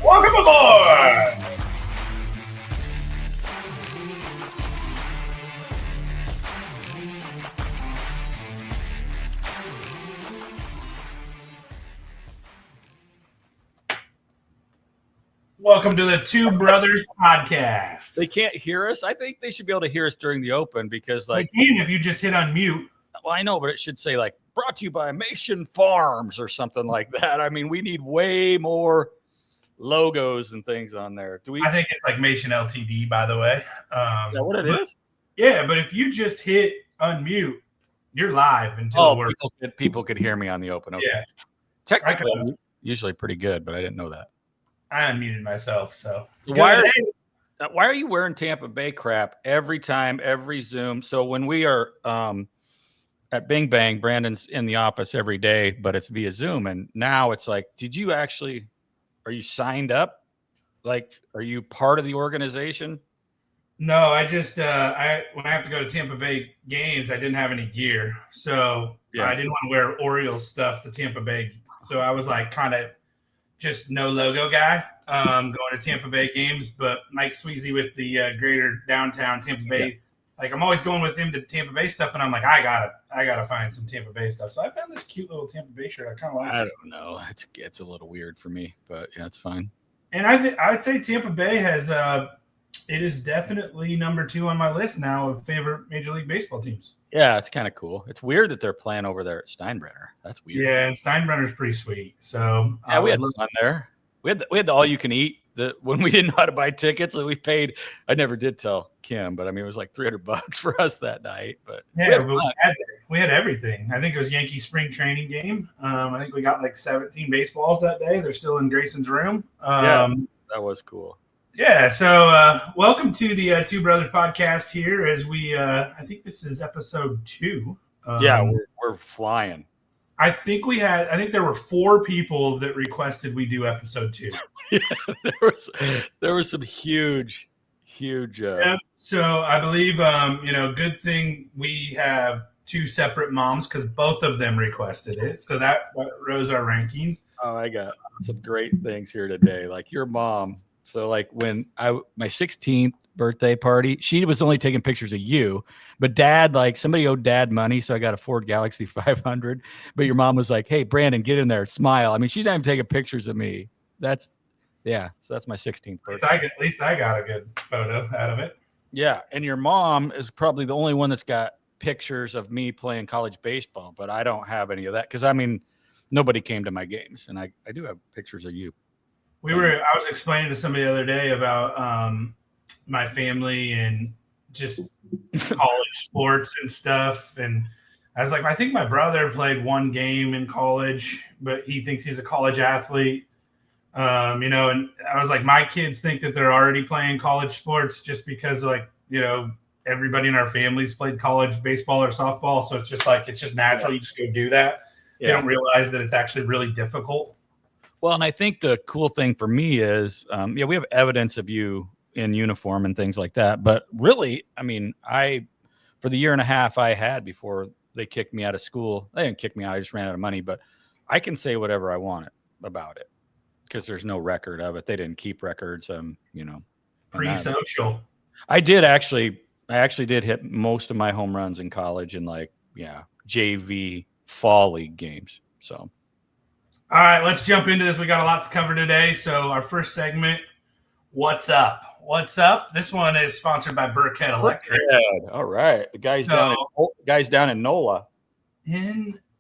Welcome aboard! Welcome to the Two Brothers Podcast. They can't hear us. I think they should be able to hear us during the open because, like, they can if you just hit unmute. Well, I know, but it should say like brought to you by Mason Farms or something like that. I mean, we need way more logos and things on there. Do we? I think it's like Mason Ltd. By the way. Is that what it is? Yeah, but if you just hit unmute, you're live until Oh, people could hear me on the open. Okay. Yeah, technically, usually pretty good, but I didn't know that. I unmuted myself. So why are you wearing Tampa Bay crap every time, every Zoom? So when we are at Bing Bang, Brandon's in the office every day, but it's via Zoom. And now it's like, are you signed up? Like, are you part of the organization? No, I just, when I have to go to Tampa Bay games, I didn't have any gear. So I didn't want to wear Orioles stuff to Tampa Bay. So I was like kind of just no logo guy going to Tampa Bay games. But Mike Sweezy with the greater downtown Tampa Bay, like I'm always going with him to Tampa Bay stuff. And I'm like, I gotta find some Tampa Bay stuff. So I found this cute little Tampa Bay shirt. I kind of like it. I don't know. It's a little weird for me, but yeah, it's fine. And I'd say Tampa Bay has it is definitely number 2 on my list now of favorite Major League Baseball teams. Yeah, it's kind of cool. It's weird that they're playing over there at Steinbrenner. That's weird. Yeah, and Steinbrenner's pretty sweet. So yeah, we had fun there. We had the all you can eat. When we didn't know how to buy tickets, and we paid. I never did tell Kim, but I mean it was like $300 for us that night. But yeah, we had everything. I think it was Yankee spring training game. I think we got like 17 baseballs that day. They're still in Grayson's room. Yeah, that was cool. Yeah, so welcome to the Two Brothers Podcast here as we, I think this is episode 2. Yeah, we're flying. I think there were 4 people that requested we do episode 2. Yeah, there was some huge. Yeah, so I believe, good thing we have 2 separate moms because both of them requested it. So that rose our rankings. Oh, I got some great things here today. Like your mom. So like when my 16th birthday party, she was only taking pictures of you, but dad, like somebody owed dad money. So I got a Ford Galaxy 500, but your mom was like, hey, Brandon, get in there, smile. I mean, she didn't even taking pictures of me. So that's my 16th birthday. At least I got a good photo out of it. Yeah. And your mom is probably the only one that's got pictures of me playing college baseball, but I don't have any of that. Cause I mean, nobody came to my games and I do have pictures of you. I was explaining to somebody the other day about my family and just college sports and stuff. And I was like, I think my brother played 1 game in college, but he thinks he's a college athlete. And I was like, my kids think that they're already playing college sports just because everybody in our families played college baseball or softball. So it's just natural. You just go do that. Yeah. They don't realize that it's actually really difficult. Well, and I think the cool thing for me is, we have evidence of you in uniform and things like that. But really, I mean, for the year and a half I had before they kicked me out of school, they didn't kick me out. I just ran out of money. But I can say whatever I want about it because there's no record of it. They didn't keep records. Pre-social. I actually did hit most of my home runs in college in JV fall league games. So. All right, let's jump into this. We got a lot to cover today. So our first segment, What's Up? What's Up? This one is sponsored by Burkhead Electric. All right. The guys down in NOLA.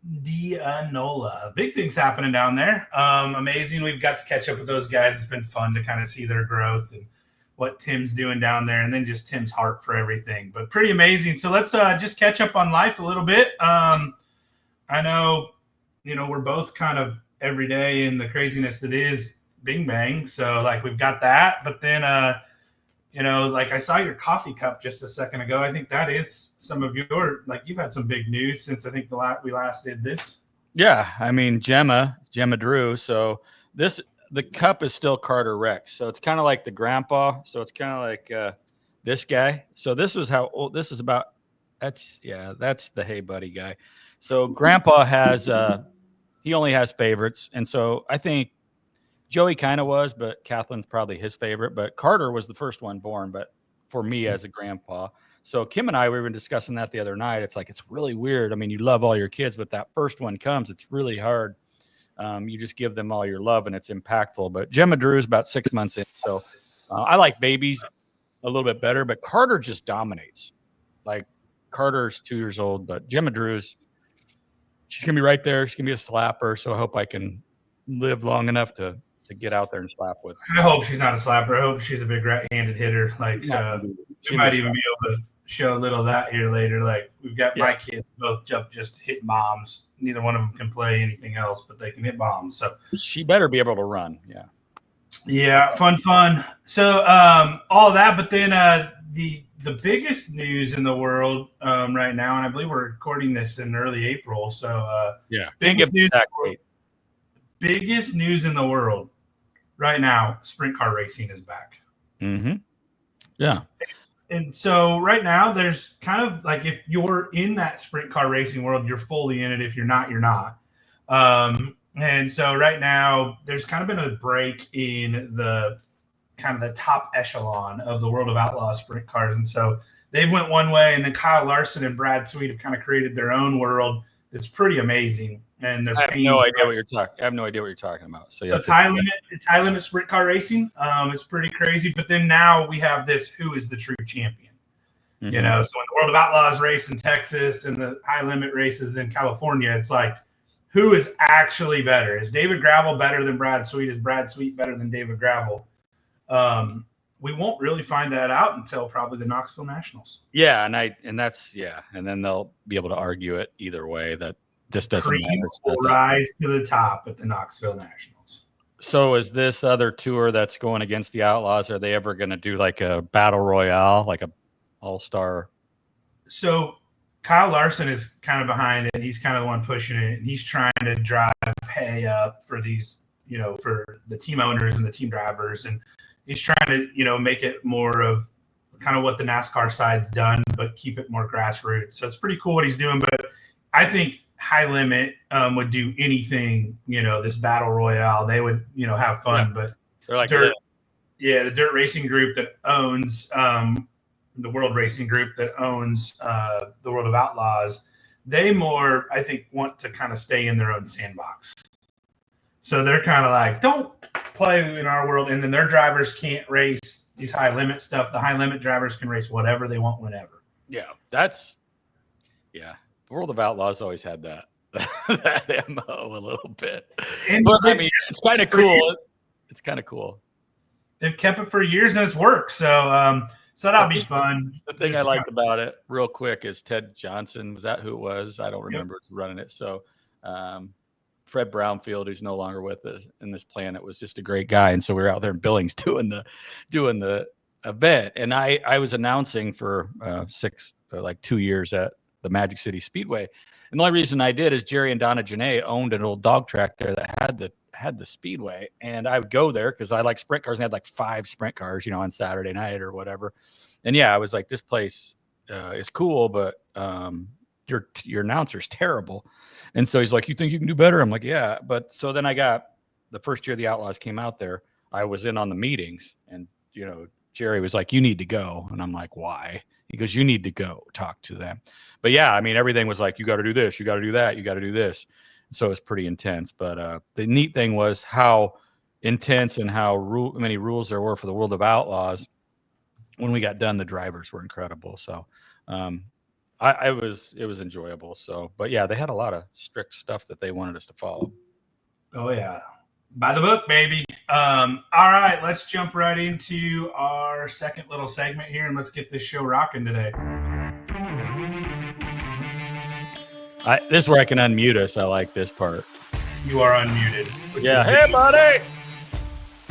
Indianola. Big things happening down there. Amazing. We've got to catch up with those guys. It's been fun to kind of see their growth and what Tim's doing down there and then just Tim's heart for everything. But pretty amazing. So let's just catch up on life a little bit. I know, we're both kind of every day in the craziness that is Bing Bang. So we've got that, but then, I saw your coffee cup just a second ago. I think that is some of your, you've had some big news since I think we last did this. Yeah. I mean, Gemma Drew. So the cup is still Carter Rex. So it's kind of like the grandpa. So it's kind of like this guy. So this was how old this is about. That's the Hey Buddy guy. So grandpa has, he only has favorites. And so I think Joey kind of was, but Kathleen's probably his favorite. But Carter was the first one born, but for me as a grandpa. So Kim and I, we were discussing that the other night. It's like, it's really weird. I mean, you love all your kids, but that first one comes, it's really hard. You just give them all your love and it's impactful. But Gemma Drew's about 6 months in. So I like babies a little bit better, but Carter just dominates. Like Carter's 2 years old, but Gemma Drew's, she's going to be right there. She's going to be a slapper. So I hope I can live long enough to get out there and slap with. I hope she's not a slapper. I hope she's a big right-handed hitter. Like we might even be able to show a little of that here later. Like we've got my kids both just hit bombs. Neither one of them can play anything else, but they can hit bombs. So she better be able to run. Yeah, fun. So all of that, but then the biggest news in the world right now, and I believe we're recording this in early April. So biggest news in the world right now, sprint car racing is back. Mm-hmm. Yeah. And so right now there's kind of like, if you're in that sprint car racing world, you're fully in it. If you're not, you're not. And so right now there's kind of been a break in the kind of the top echelon of the World of Outlaws sprint cars. And so they went one way, and then Kyle Larson and Brad Sweet have kind of created their own world that's pretty amazing. And I have no idea what you're talking about. So it's high limit sprint car racing. It's pretty crazy. But then now we have this: who is the true champion? Mm-hmm. You know, so in the World of Outlaws race in Texas and the high limit races in California, it's like, who is actually better? Is David Gravel better than Brad Sweet? Is Brad Sweet better than David Gravel? We won't really find that out until probably the Knoxville Nationals. Yeah, and then they'll be able to argue it either way that this doesn't matter. Will rise to the top at the Knoxville Nationals. So is this other tour that's going against the Outlaws, are they ever going to do like a battle royale, like a all-star? So Kyle Larson is kind of behind it. He's kind of the one pushing it. And he's trying to drive pay up for these, for the team owners and the team drivers. And he's trying to, make it more of kind of what the NASCAR side's done, but keep it more grassroots. So it's pretty cool what he's doing. But I think high limit would do anything, this battle royale. They would, have fun. But they're like the dirt racing group that owns the World Racing Group that owns the World of Outlaws, they more, I think, want to kind of stay in their own sandbox. So they're kind of like, don't play in our world. And then their drivers can't race these high limit stuff. The high limit drivers can race whatever they want whenever. Yeah, the World of Outlaws always had that MO a little bit. But I mean, it's kind of cool. It's kind of cool. They've kept it for years and it's worked. So that'll be fun. The thing I liked about it, real quick, is Ted Johnson. Was that who it was? I don't remember running it. So Fred Brownfield, who's no longer with us in this planet, was just a great guy. And so we were out there in Billings doing the event. And I was announcing for 2 years at the Magic City Speedway. And the only reason I did is Jerry and Donna Janae owned an old dog track there that had the speedway, and I would go there because I like sprint cars and had like 5 sprint cars, on Saturday night or whatever. And I was like, this place is cool, but your announcer's terrible. And so he's like, you think you can do better? I'm like, yeah. But so then I got the first year the Outlaws came out there, I was in on the meetings, and Jerry was like, you need to go. And I'm like, why? He goes, you need to go talk to them. But everything was like, you got to do this, you got to do that, you got to do this. So it was pretty intense. But the neat thing was how intense and how many rules there were for the World of Outlaws. When we got done, the drivers were incredible. So it was enjoyable. So, but they had a lot of strict stuff that they wanted us to follow. Oh yeah. By the book, baby. All right, let's jump right into our second little segment here, and let's get this show rocking today. This is where I can unmute us. I like this part. You are unmuted. Yeah. Hey, buddy.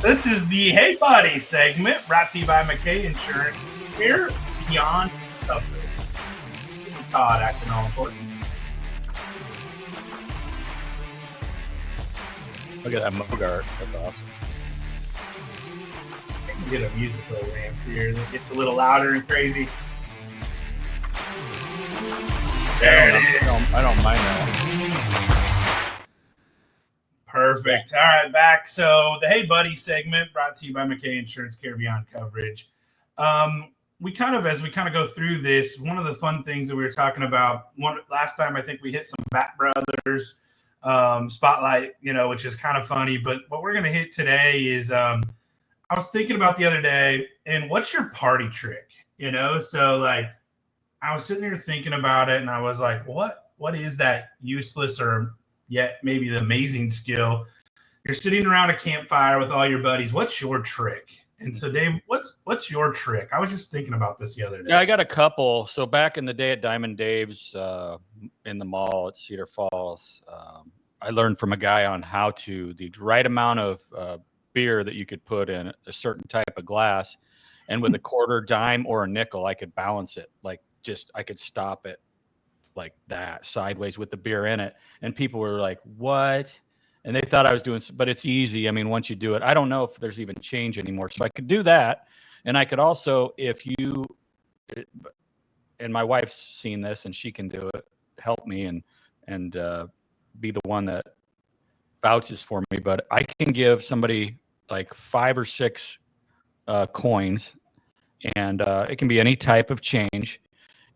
This is the Hey Buddy segment brought to you by McKay Insurance. Here, beyond coverage. Todd acting all important. Look at that Mogart. That's awesome. I can get a musical ramp here that gets a little louder and crazy. There it is. I don't mind that. Perfect. All right, back. So the Hey Buddy segment brought to you by McKay Insurance Care Beyond Coverage. We kind of, as we kind of go through this, one of the fun things that we were talking about last time, I think we hit some Bat Brothers spotlight, which is kind of funny. But what we're going to hit today is I was thinking about the other day, and what's your party trick? So like I was sitting here thinking about it, and I was like, what is that useless or yet maybe the amazing skill? You're sitting around a campfire with all your buddies. What's your trick? And so, Dave, what's your trick? I was just thinking about this the other day. Yeah, I got a couple. So back in the day at Diamond Dave's in the mall at Cedar Falls, I learned from a guy on how to the right amount of beer that you could put in a certain type of glass, and with a quarter, dime, or a nickel, I could balance it. I could stop it like that sideways with the beer in it, and people were like, "What?" And they thought I was doing, but it's easy. I mean, once you do it, I don't know if there's even change anymore. So I could do that. And I could also, and my wife's seen this and she can do it, help me and be the one that vouches for me. But I can give somebody like 5 or 6 coins, and it can be any type of change.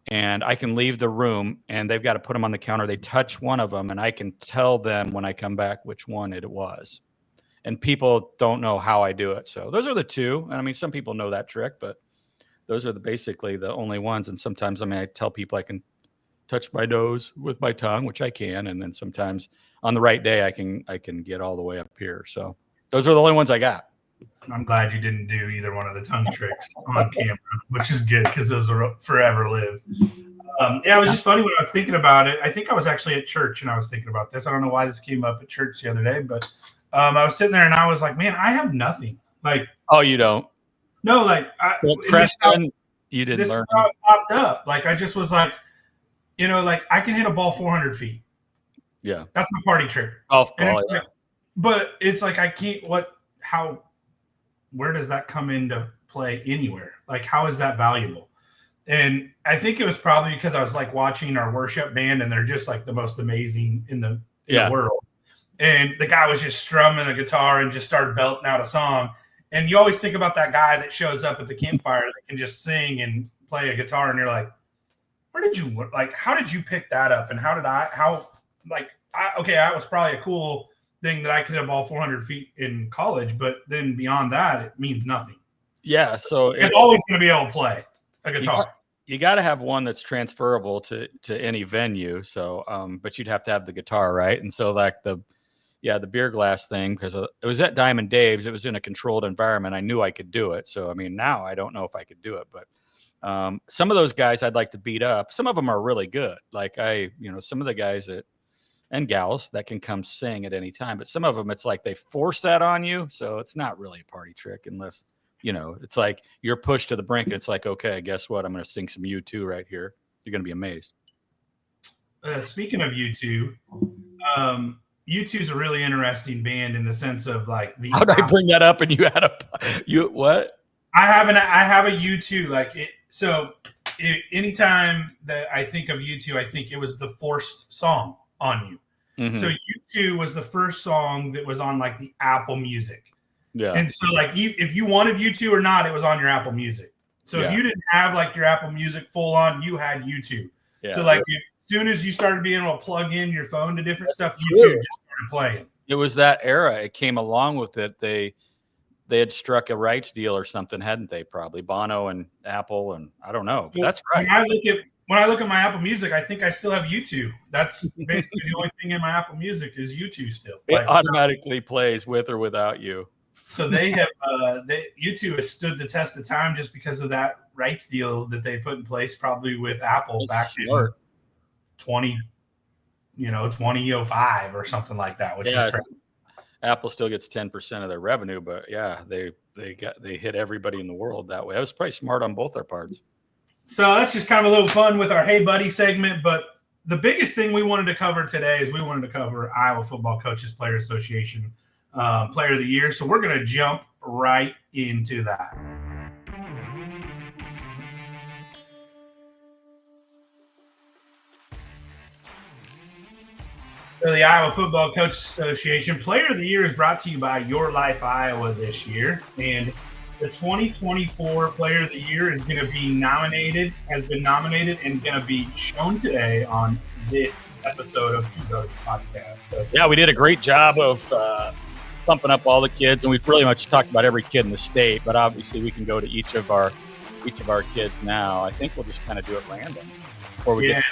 And I can leave the room and they've got to put them on the counter. They touch one of them and I can tell them when I come back which one it was. And people don't know how I do it. So those are the two. I mean, some people know that trick, but those are basically the only ones. And sometimes, I tell people I can touch my nose with my tongue, which I can. And then sometimes on the right day, I can get all the way up here. So those are the only ones I got. I'm glad you didn't do either one of the tongue tricks on camera, which is good because those will forever live. It was just funny when I was thinking about it. I think I was actually at church and I was thinking about this. I don't know why this came up at church the other day, but I was sitting there and I was like, man, I have nothing. Like, oh, you don't? No, like, Preston, you didn't learn. This is how it popped up. Like, I just was like, like I can hit a ball 400 feet. Yeah. That's my party trick. Golf ball, yeah. But it's like, I can't, where does that come into play anywhere? Like, how is that valuable? And I think it was probably because I was like watching our worship band and they're just like the most amazing in the world. And the guy was just strumming a guitar and just started belting out a song. And you always think about that guy that shows up at the campfire that can just sing and play a guitar. And you're like, how did you pick that up? And that was probably a cool thing that I could hit a ball 400 feet in college. But then beyond that, it means nothing. Yeah. So it's always going to be able to play a guitar. You got to have one that's transferable to any venue. So, but you'd have to have the guitar, right? And so like the beer glass thing, because it was at Diamond Dave's, it was in a controlled environment. I knew I could do it. So, I mean, now I don't know if I could do it, but some of those guys I'd like to beat up. Some of them are really good. Like some of the guys and gals that can come sing at any time, but some of them, it's like they force that on you. So it's not really a party trick unless, it's like you're pushed to the brink and it's like, okay, guess what? I'm going to sing some U2 right here. You're going to be amazed. Speaking of U2, U2 is a really interesting band in the sense of like the. How did I bring that up? And you had what? I have a U2 like it. So anytime that I think of U2, I think it was the forced song on you. Mm-hmm. So U2 was the first song that was on like the Apple Music. Yeah. And so like if you wanted U2 or not, it was on your Apple Music. So if you didn't have like your Apple Music full on, you had U2. Yeah. So like as soon as you started being able to plug in your phone to different stuff, U2 just started playing. It was that era. It came along with it. They had struck a rights deal or something, hadn't they? Probably Bono and Apple, and I don't know. But that's right. When I look at my Apple Music, I think I still have U2. That's basically the only thing in my Apple Music is U2 still. It automatically plays with or without you. So they have U2 has stood the test of time just because of that rights deal that they put in place, probably with Apple back in 2005 or something like that. Which is crazy. Apple still gets 10% of their revenue, but they hit everybody in the world that way. That was probably smart on both our parts. So that's just kind of a little fun with our Hey Buddy segment. But the biggest thing we wanted to cover today is we wanted to cover Iowa Football Coaches Player Association Player of the Year. So we're going to jump right into that. So the Iowa Football Coaches Association Player of the Year is brought to you by Your Life Iowa this year. And the 2024 Player of the Year is going to be has been nominated, and going to be shown today on this episode of Two Brothers Podcast. So, Yeah, we did a great job of pumping up all the kids, and we've pretty much talked about every kid in the state, but obviously we can go to each of our kids now. I think we'll just kind of do it random. Before we get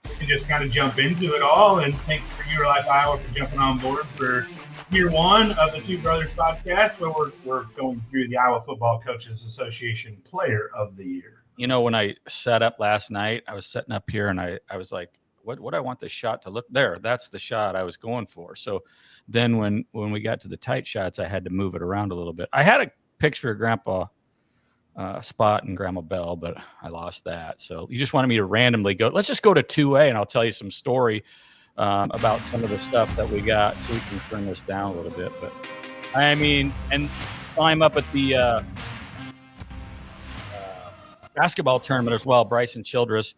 we can just kind of jump into it all. And thanks for Your Life Iowa for jumping on board for year one of the Two Brothers Podcast, where we're going through the Iowa Football Coaches Association Player of the Year. You know, when I sat up last night, I was setting up here, and I was like, what I want this shot to look there. That's the shot I was going for. So then when we got to the tight shots, I had to move it around a little bit. I had a picture of Grandpa Spot and Grandma Bell, but I lost that. So you just wanted me to randomly go. Let's just go to 2A, and I'll tell you some story about some of the stuff that we got, so we can turn this down a little bit. But I mean, and climb up at the basketball tournament as well. Bryson Childress.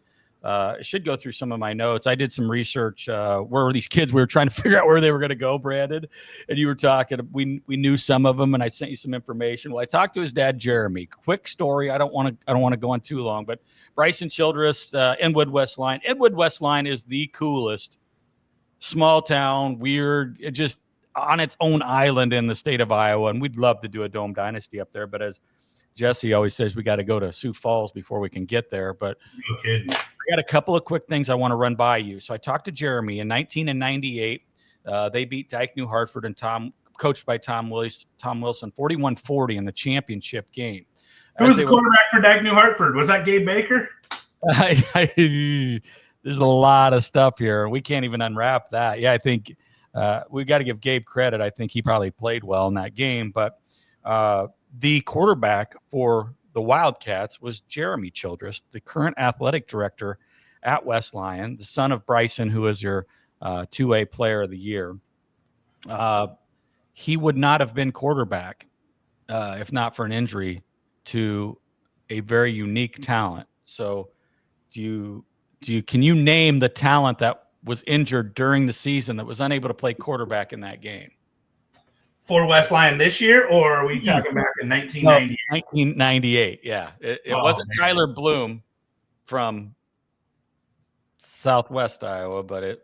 Should go through some of my notes. I did some research. Where were these kids? We were trying to figure out where they were going to go, Brandon. And you were talking. We knew some of them, and I sent you some information. Well, I talked to his dad, Jeremy. Quick story. I don't want to go on too long. But Bryson Childress, Inwood West Line. Inwood West Line is the coolest small town, weird, just on its own island in the state of Iowa. And we'd love to do a Dome Dynasty up there, but as Jesse always says, we got to go to Sioux Falls before we can get there. But No kidding. I got a couple of quick things I want to run by you. So I talked to Jeremy in 1998. They beat Dyke New Hartford and coached by Tom Wilson, 41-40 in the championship game. Who was the quarterback for Dyke New Hartford? Was that Gabe Baker? There's a lot of stuff here. We can't even unwrap that. Yeah, I think we got to give Gabe credit. I think he probably played well in that game. But the quarterback for the Wildcats was Jeremy Childress, the current athletic director at West Lyon, the son of Bryson, who is your 2A Player of the Year. He would not have been quarterback if not for an injury to a very unique talent. So can you name the talent that was injured during the season that was unable to play quarterback in that game? For West Lyon this year, or are we talking back in 1998? No, 1998, yeah. It wasn't man. Tyler Bloom from Southwest Iowa, but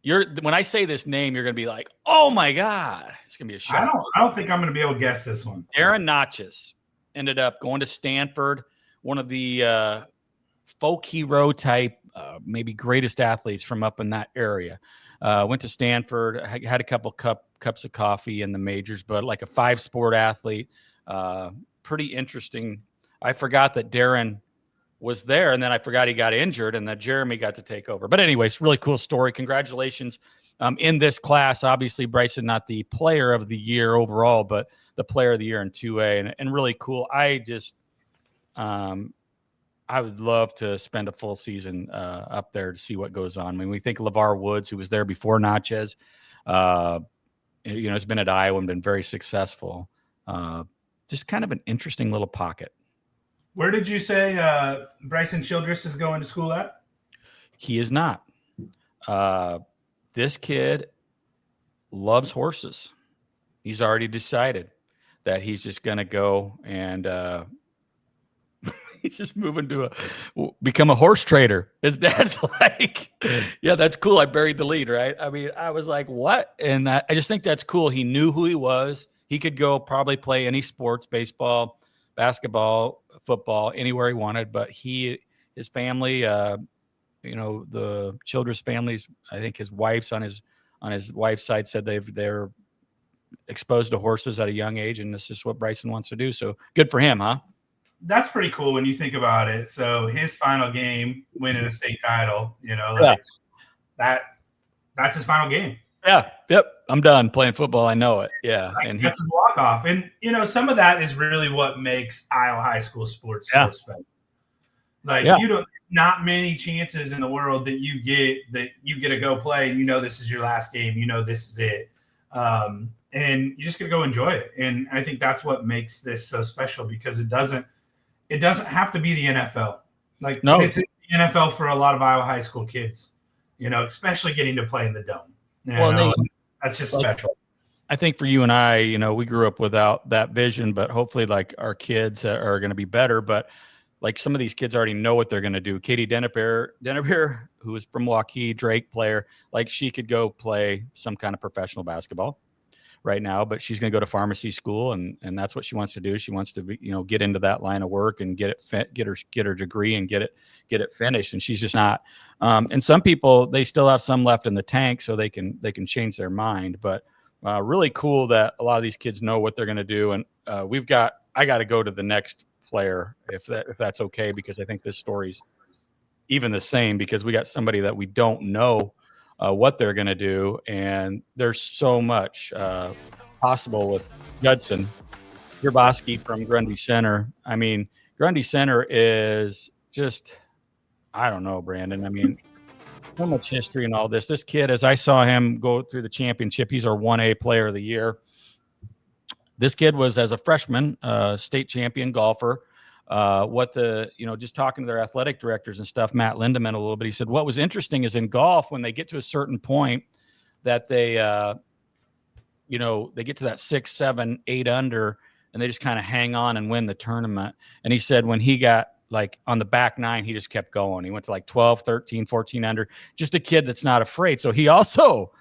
when I say this name, you're going to be like, oh my God, it's going to be a shock. I don't think I'm going to be able to guess this one. Darren Notches ended up going to Stanford, one of the folk hero type, maybe greatest athletes from up in that area. Went to Stanford, had a couple cups of coffee in the majors, but like a 5-sport athlete, pretty interesting. I forgot that Darren was there, and then I forgot he got injured, and that Jeremy got to take over. But anyways, really cool story. Congratulations in this class. Obviously, Bryson, not the Player of the Year overall, but the Player of the Year in 2A, and really cool. I would love to spend a full season up there to see what goes on. I mean, we think LeVar Woods, who was there before Natchez, has been at Iowa and been very successful. Just kind of an interesting little pocket. Where did you say Bryson Childress is going to school at? He is not. This kid loves horses. He's already decided that he's just going to go and he's just moving to become a horse trader. His dad's like, yeah, that's cool. I buried the lead, right? I mean, I was like, what? And I just think that's cool. He knew who he was. He could go probably play any sports, baseball, basketball, football, anywhere he wanted. But his family, the Childress families, I think his wife's on his wife's side said they're exposed to horses at a young age, and this is what Bryson wants to do. So good for him, huh? That's pretty cool when you think about it. So his final game, winning a state title, that's his final game. Yeah. Yep. I'm done playing football. I know it. Yeah. And that's his walk off. And some of that is really what makes Iowa high school sports so special. Not many chances in the world that you get to go play and this is your last game, this is it. And you just got to go enjoy it. And I think that's what makes this so special, because it doesn't have to be the NFL. It's the NFL for a lot of Iowa high school kids, especially getting to play in the Dome. Well, that's just like, special. I think for you and I, we grew up without that vision, but hopefully like our kids are going to be better. But like some of these kids already know what they're going to do. Katie Dennebeer, who is from Waukee, Drake player, like she could go play some kind of professional basketball right now, but she's going to go to pharmacy school, and that's what she wants to do. She wants to be, get into that line of work and get her degree and get it finished. And she's just not. And some people, they still have some left in the tank, so they can change their mind. But really cool that a lot of these kids know what they're going to do. And I got to go to the next player if that's okay, because I think this story's even the same, because we got somebody that we don't know what they're going to do, and there's so much possible with Judson Grabowski from Grundy Center. I mean, Grundy Center is just, I don't know, Brandon. I mean, so much history and all this. This kid, as I saw him go through the championship, he's our 1A player of the year. This kid was, as a freshman, state champion golfer. Just talking to their athletic directors and stuff, Matt Lindemann a little bit, he said, what was interesting is in golf, when they get to a certain point that they get to that 6, 7, 8 under, and they just kind of hang on and win the tournament. And he said when he got like on the back 9, he just kept going. He went to like 12, 13, 14 under, just a kid that's not afraid. So he also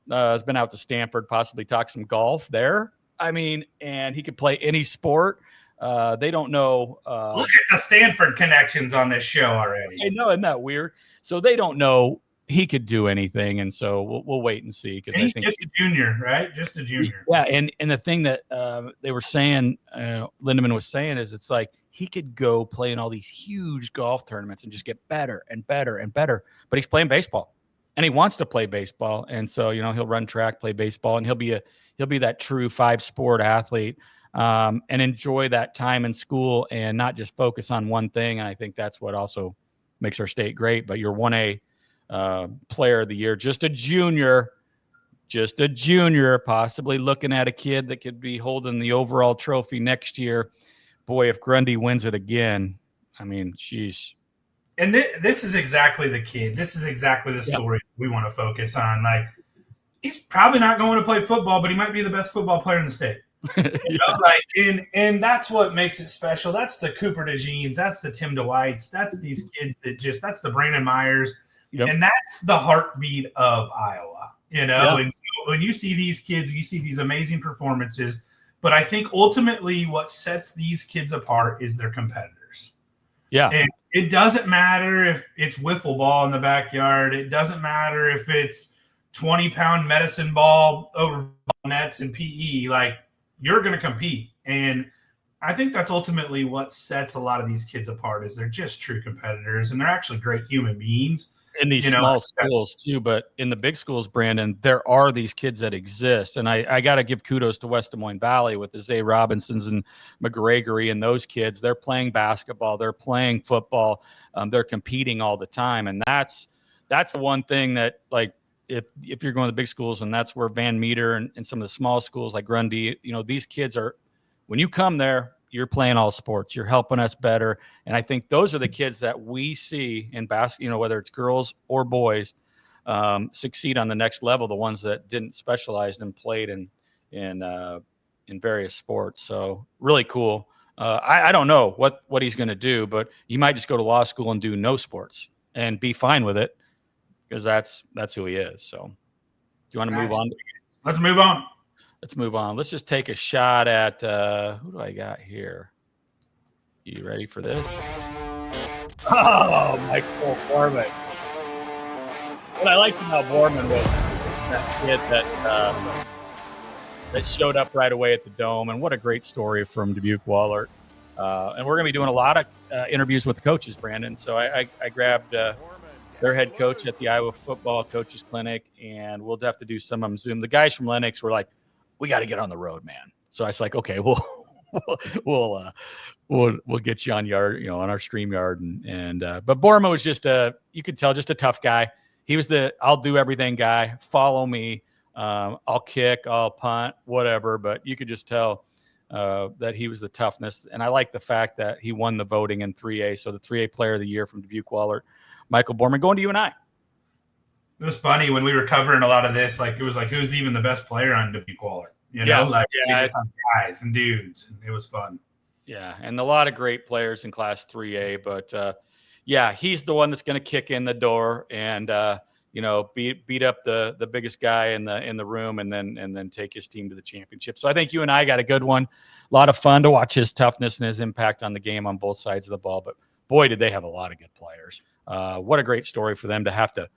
has been out to Stanford, possibly talk some golf there. I mean, and he could play any sport. They don't know. Look at the Stanford connections on this show already. I know, isn't that weird? So they don't know he could do anything, and so we'll wait and see. Because he's just a junior, right? Just a junior. Yeah, and the thing that they were saying, Lindemann was saying, is it's like he could go play in all these huge golf tournaments and just get better and better and better. But he's playing baseball, and he wants to play baseball, and so he'll run track, play baseball, and he'll be that true 5-sport athlete. And enjoy that time in school and not just focus on one thing. And I think that's what also makes our state great. But you're 1A player of the year, just a junior, possibly looking at a kid that could be holding the overall trophy next year. Boy, if Grundy wins it again, I mean, she's. And this is exactly the kid. This is exactly the story we want to focus on. Like, he's probably not going to play football, but he might be the best football player in the state. And that's what makes it special. That's the Cooper DeJeans, that's the Tim DeWites, that's these kids that's the Brandon Myers, and that's the heartbeat of Iowa. And so when you see these kids, you see these amazing performances. But I think ultimately what sets these kids apart is their competitors. Yeah. And it doesn't matter if it's wiffle ball in the backyard. It doesn't matter if it's 20-pound medicine ball over nets and PE. Like, you're going to compete. And I think that's ultimately what sets a lot of these kids apart, is they're just true competitors, and they're actually great human beings. In these small schools too, but in the big schools, Brandon, there are these kids that exist. And I got to give kudos to West Des Moines Valley with the Zay Robinsons and McGregory and those kids. They're playing basketball, they're playing football, they're competing all the time. And that's the one thing that, like, if you're going to the big schools, and that's where Van Meter and some of the small schools like Grundy, these kids are, when you come there, you're playing all sports, you're helping us better. And I think those are the kids that we see in basketball, whether it's girls or boys, succeed on the next level, the ones that didn't specialize and played in various sports. So really cool. I don't know what he's going to do, but he might just go to law school and do no sports and be fine with it, because that's who he is. So do you want to move on? Let's move on. Let's just take a shot at who do I got here? You ready for this? Oh, Michael Borman. What I liked about Borman was that kid that showed up right away at the Dome, and what a great story from Dubuque Wahlert. And we're going to be doing a lot of interviews with the coaches, Brandon. So I grabbed their head coach at the Iowa Football Coaches Clinic, and we'll have to do some of them Zoom. The guys from Lennox were like, we got to get on the road, man. So I was like, okay, we'll get you on yard, on our StreamYard. But Borma was just you could tell, just a tough guy. He was the I'll do everything guy. Follow me. I'll kick, I'll punt, whatever. But you could just tell that he was the toughness. And I like the fact that he won the voting in 3A. So the 3A player of the year from Dubuque Wahlert, Michael Borman. Going to you and I. It was funny when we were covering a lot of this. Like it was like who's even the best player on W Qualler? Like they just have guys and dudes, and it was fun. Yeah, and a lot of great players in Class 3A, but yeah, he's the one that's going to kick in the door and beat up the biggest guy in the room, and then take his team to the championship. So I think you and I got a good one. A lot of fun to watch his toughness and his impact on the game on both sides of the ball. But boy, did they have a lot of good players. What a great story for them to have to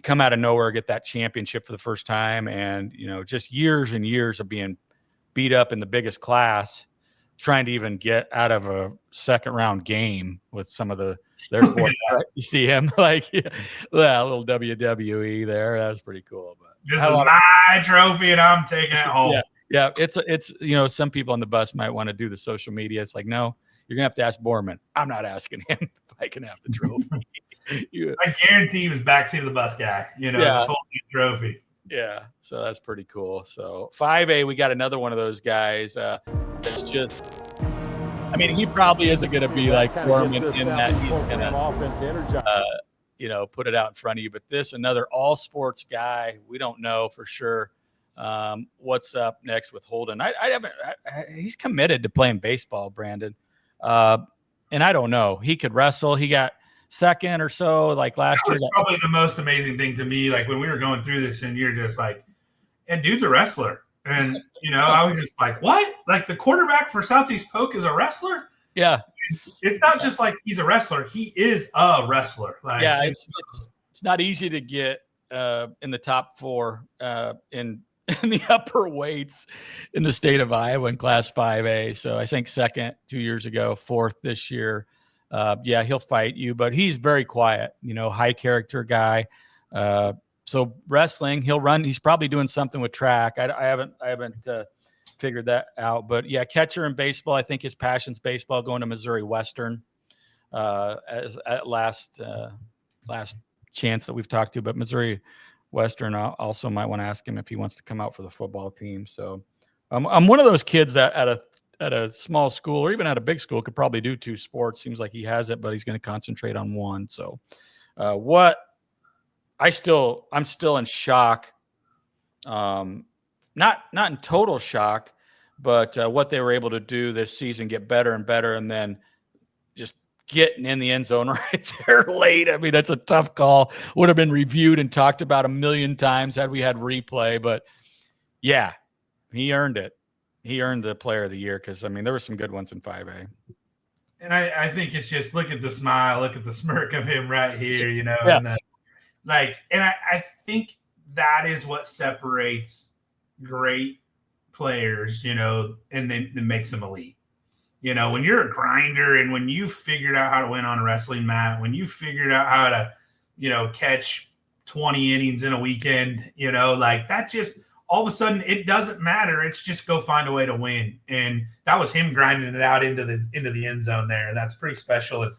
come out of nowhere, get that championship for the first time, and just years and years of being beat up in the biggest class, trying to even get out of a second round game with some of their boys. Right? You see him like a little WWE there. That was pretty cool. But this is my trophy and I'm taking it home. Yeah. It's some people on the bus might want to do the social media. It's like, no, you're gonna have to ask Borman. I'm not asking him if I can have the trophy. I guarantee he was backseat of the bus guy, just holding the trophy. Yeah, so that's pretty cool. So 5A, we got another one of those guys. It's just, he probably isn't going to be like Foreman in that he's going to, put it out in front of you. But another all sports guy. We don't know for sure what's up next with Holden. He's committed to playing baseball, Brandon. And I don't know. He could wrestle. He got second or so like last year. That's probably the most amazing thing to me. Like when we were going through this and you're just like, and dude's a wrestler. And, I was just like, what? Like the quarterback for Southeast Polk is a wrestler? Yeah. It's not just like he's a wrestler. He is a wrestler. Like, yeah. It's not easy to get in the top 4 in the upper weights in the state of Iowa in Class 5A. So I think second 2 years ago, fourth this year. He'll fight you, but he's very quiet, high character guy. So wrestling, he'll run. He's probably doing something with track. I haven't figured that out, but yeah, catcher in baseball. I think his passion's baseball, going to Missouri Western as at last chance that we've talked to, but Missouri Western also might want to ask him if he wants to come out for the football team. So I'm one of those kids that at a small school or even at a big school could probably do 2 sports. Seems like he has it, but he's going to concentrate on one. So I'm still in shock. Not in total shock, but what they were able to do this season, get better and better, and then just getting in the end zone right there late. That's a tough call. Would have been reviewed and talked about a million times had we had replay, but yeah, he earned it. He earned the player of the year because, there were some good ones in 5A. And I think it's just look at the smile, look at the smirk of him right here, Yeah. And I think that is what separates great players, and then makes them elite. When you're a grinder and when you figured out how to win on a wrestling mat, when you figured out how to, catch 20 innings in a weekend, that just all of a sudden it doesn't matter. It's just go find a way to win. And that was him grinding it out into the end zone there. That's pretty special. And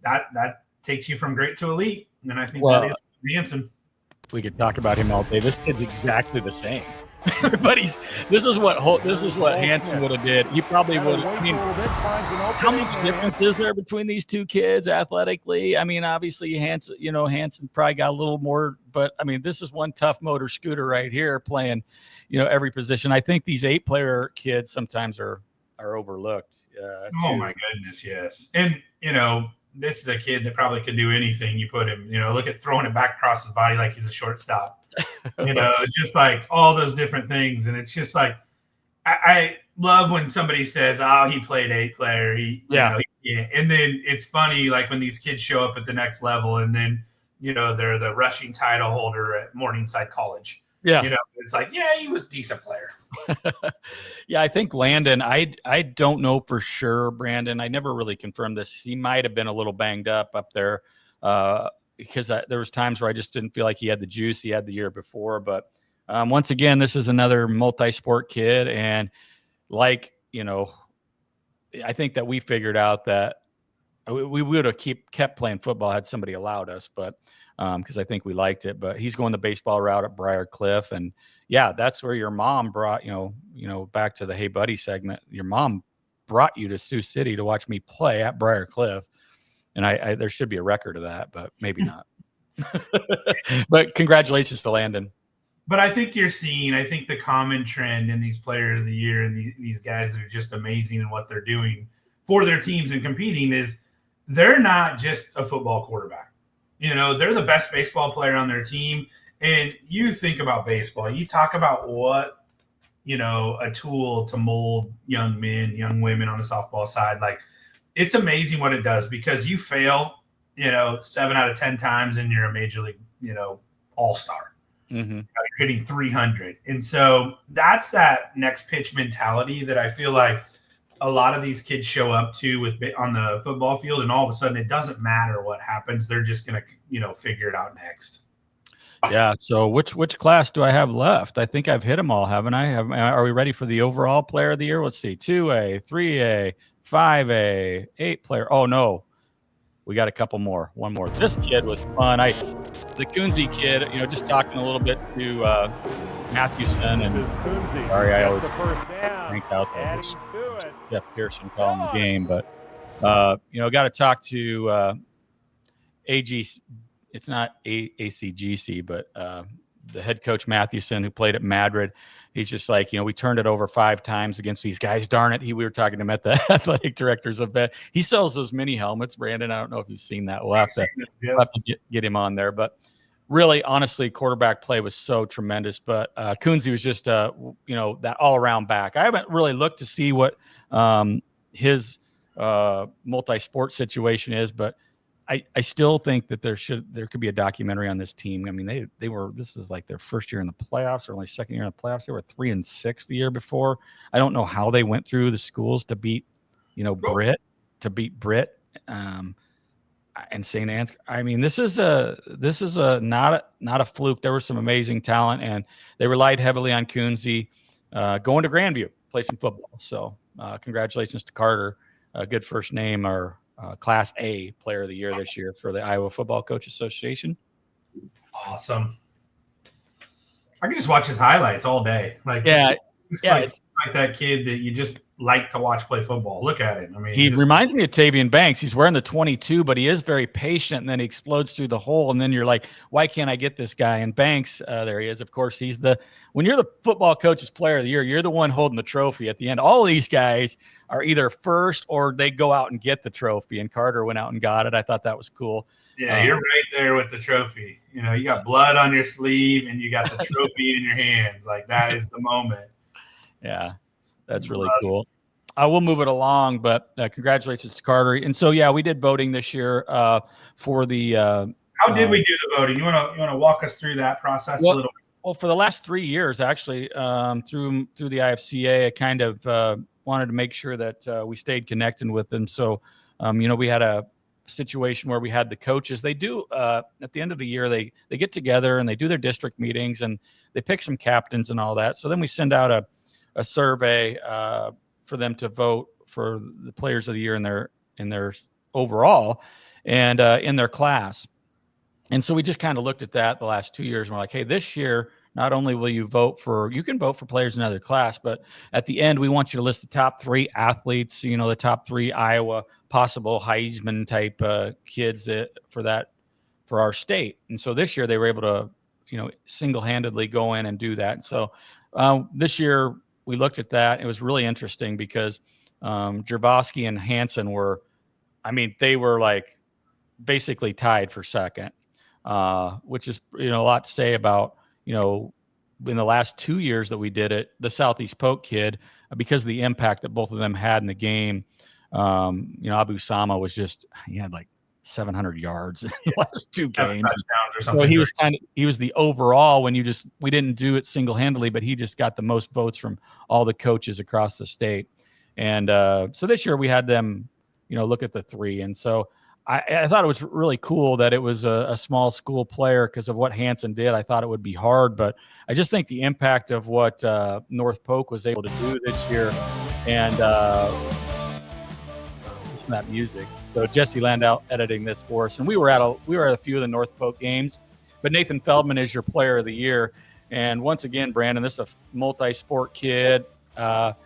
that takes you from great to elite. And I think that is Hanson. We could talk about him all day. This kid's exactly the same. But this is what Hanson would have did. He probably would. How much difference is there between these two kids athletically? Obviously Hanson probably got a little more, but this is one tough motor scooter right here playing, every position. I think these 8-player kids sometimes are overlooked. Oh my goodness, yes. And this is a kid that probably could do anything you put him. Look at throwing it back across his body like he's a shortstop. Just like all those different things. And it's just like I love when somebody says, "Oh, he played 8-player." And then it's funny, like when these kids show up at the next level, and then they're the rushing title holder at Morningside College. Yeah, it's like, yeah, he was a decent player. Yeah, I think Landon. I don't know for sure, Brandon. I never really confirmed this. He might have been a little banged up there. Because there was times where I just didn't feel like he had the juice he had the year before. But once again, this is another multi-sport kid. And I think that we figured out that we would have kept playing football had somebody allowed us, but because I think we liked it. But he's going the baseball route at Briar Cliff. And yeah, that's where your mom brought, back to the Hey Buddy segment. Your mom brought you to Sioux City to watch me play at Briar Cliff. And I there should be a record of that, but maybe not. But congratulations to Landon. But I think I think the common trend in these players of the year and these guys that are just amazing in what they're doing for their teams and competing is they're not just a football quarterback. They're the best baseball player on their team. And you think about baseball, you talk about what, a tool to mold young men, young women on the softball side. Like, it's amazing what it does because you fail, 7 out of 10 times and you're a major league, all-star. Mm-hmm. You're hitting 300. And so that's that next pitch mentality that I feel like a lot of these kids show up to on the football field. And all of a sudden it doesn't matter what happens. They're just going to, figure it out next. Yeah. So which class do I have left? I think I've hit them all, haven't I? Are we ready for the overall player of the year? Let's see. 2A, 3A, 5A, 8 player. Oh, no. We got a couple more. One more. This kid was fun. The Coonsey kid, just talking a little bit to Matthewson and sorry, I always crank out the Jeff Pearson calling the game, but got to talk to AG. It's not ACGC, but the head coach Matthewson, who played at Madrid. He's just like, we turned it over 5 times against these guys. Darn it. We were talking to him at the athletic director's event. He sells those mini helmets, Brandon. I don't know if you've seen that. We'll have to get him on there. But really, honestly, quarterback play was so tremendous. But Coonsey was just, that all-around back. I haven't really looked to see what his multi-sport situation is, but I still think that there could be a documentary on this team. I mean, this is like their first year in the playoffs or only second year in the playoffs. They were 3-6 the year before. I don't know how they went through the schools to beat, Britt, and St. Anne's. I mean, this is not a fluke. There was some amazing talent, and they relied heavily on Coonsey going to Grandview, play some football. So congratulations to Carter, a good first name, or Class A player of the year this year for the Iowa Football Coach Association. Awesome. I can just watch his highlights all day. Like, it's like that kid that you just like to watch play football. Look at him. I mean, he reminds me of Tavian Banks. He's wearing the 22, but he is very patient, and then he explodes through the hole. And then you're like, why can't I get this guy? And Banks, there he is. Of course, when you're the football coach's player of the year, you're the one holding the trophy at the end. All of these guys are either first or they go out and get the trophy. And Carter went out and got it. I thought that was cool. Yeah, you're right there with the trophy. You got blood on your sleeve and you got the trophy in your hands. Like, that is the moment. Yeah, that's really cool. We'll move it along, but congratulations to Carter. And so, yeah, we did voting this year for the. How did we do the voting? You want to walk us through that process a little bit? Well, for the last 3 years, actually, through the IFCA, I kind of wanted to make sure that we stayed connected with them. So, we had a situation where we had the coaches. They do at the end of the year, they get together and they do their district meetings and they pick some captains and all that. So then we send out a survey for them to vote for the players of the year in their overall and in their class. And so we just kind of looked at that the last 2 years and we're like, hey, this year, not only will you can vote for players in another class, but at the end, we want you to list the top 3 athletes, the top 3 Iowa possible Heisman type kids for our state. And so this year they were able to, single-handedly go in and do that. And so this year we looked at that. It was really interesting because Jervosky and Hansen they were like basically tied for second, which is, a lot to say about, in the last 2 years that we did it, the Southeast Polk kid, because of the impact that both of them had in the game, Abu Sama he had like 700 yards in the last 2 games. So he was the overall when we didn't do it single-handedly, but he just got the most votes from all the coaches across the state. And so this year we had them, look at the 3. And so I thought it was really cool that it was a small school player because of what Hansen did. I thought it would be hard, but I just think the impact of what North Polk was able to do this year, and it's not music. So Jesse Landau editing this for us, and we were at a few of the North Polk games. But Nathan Feldman is your player of the year, and once again, Brandon, this is a multi-sport kid. And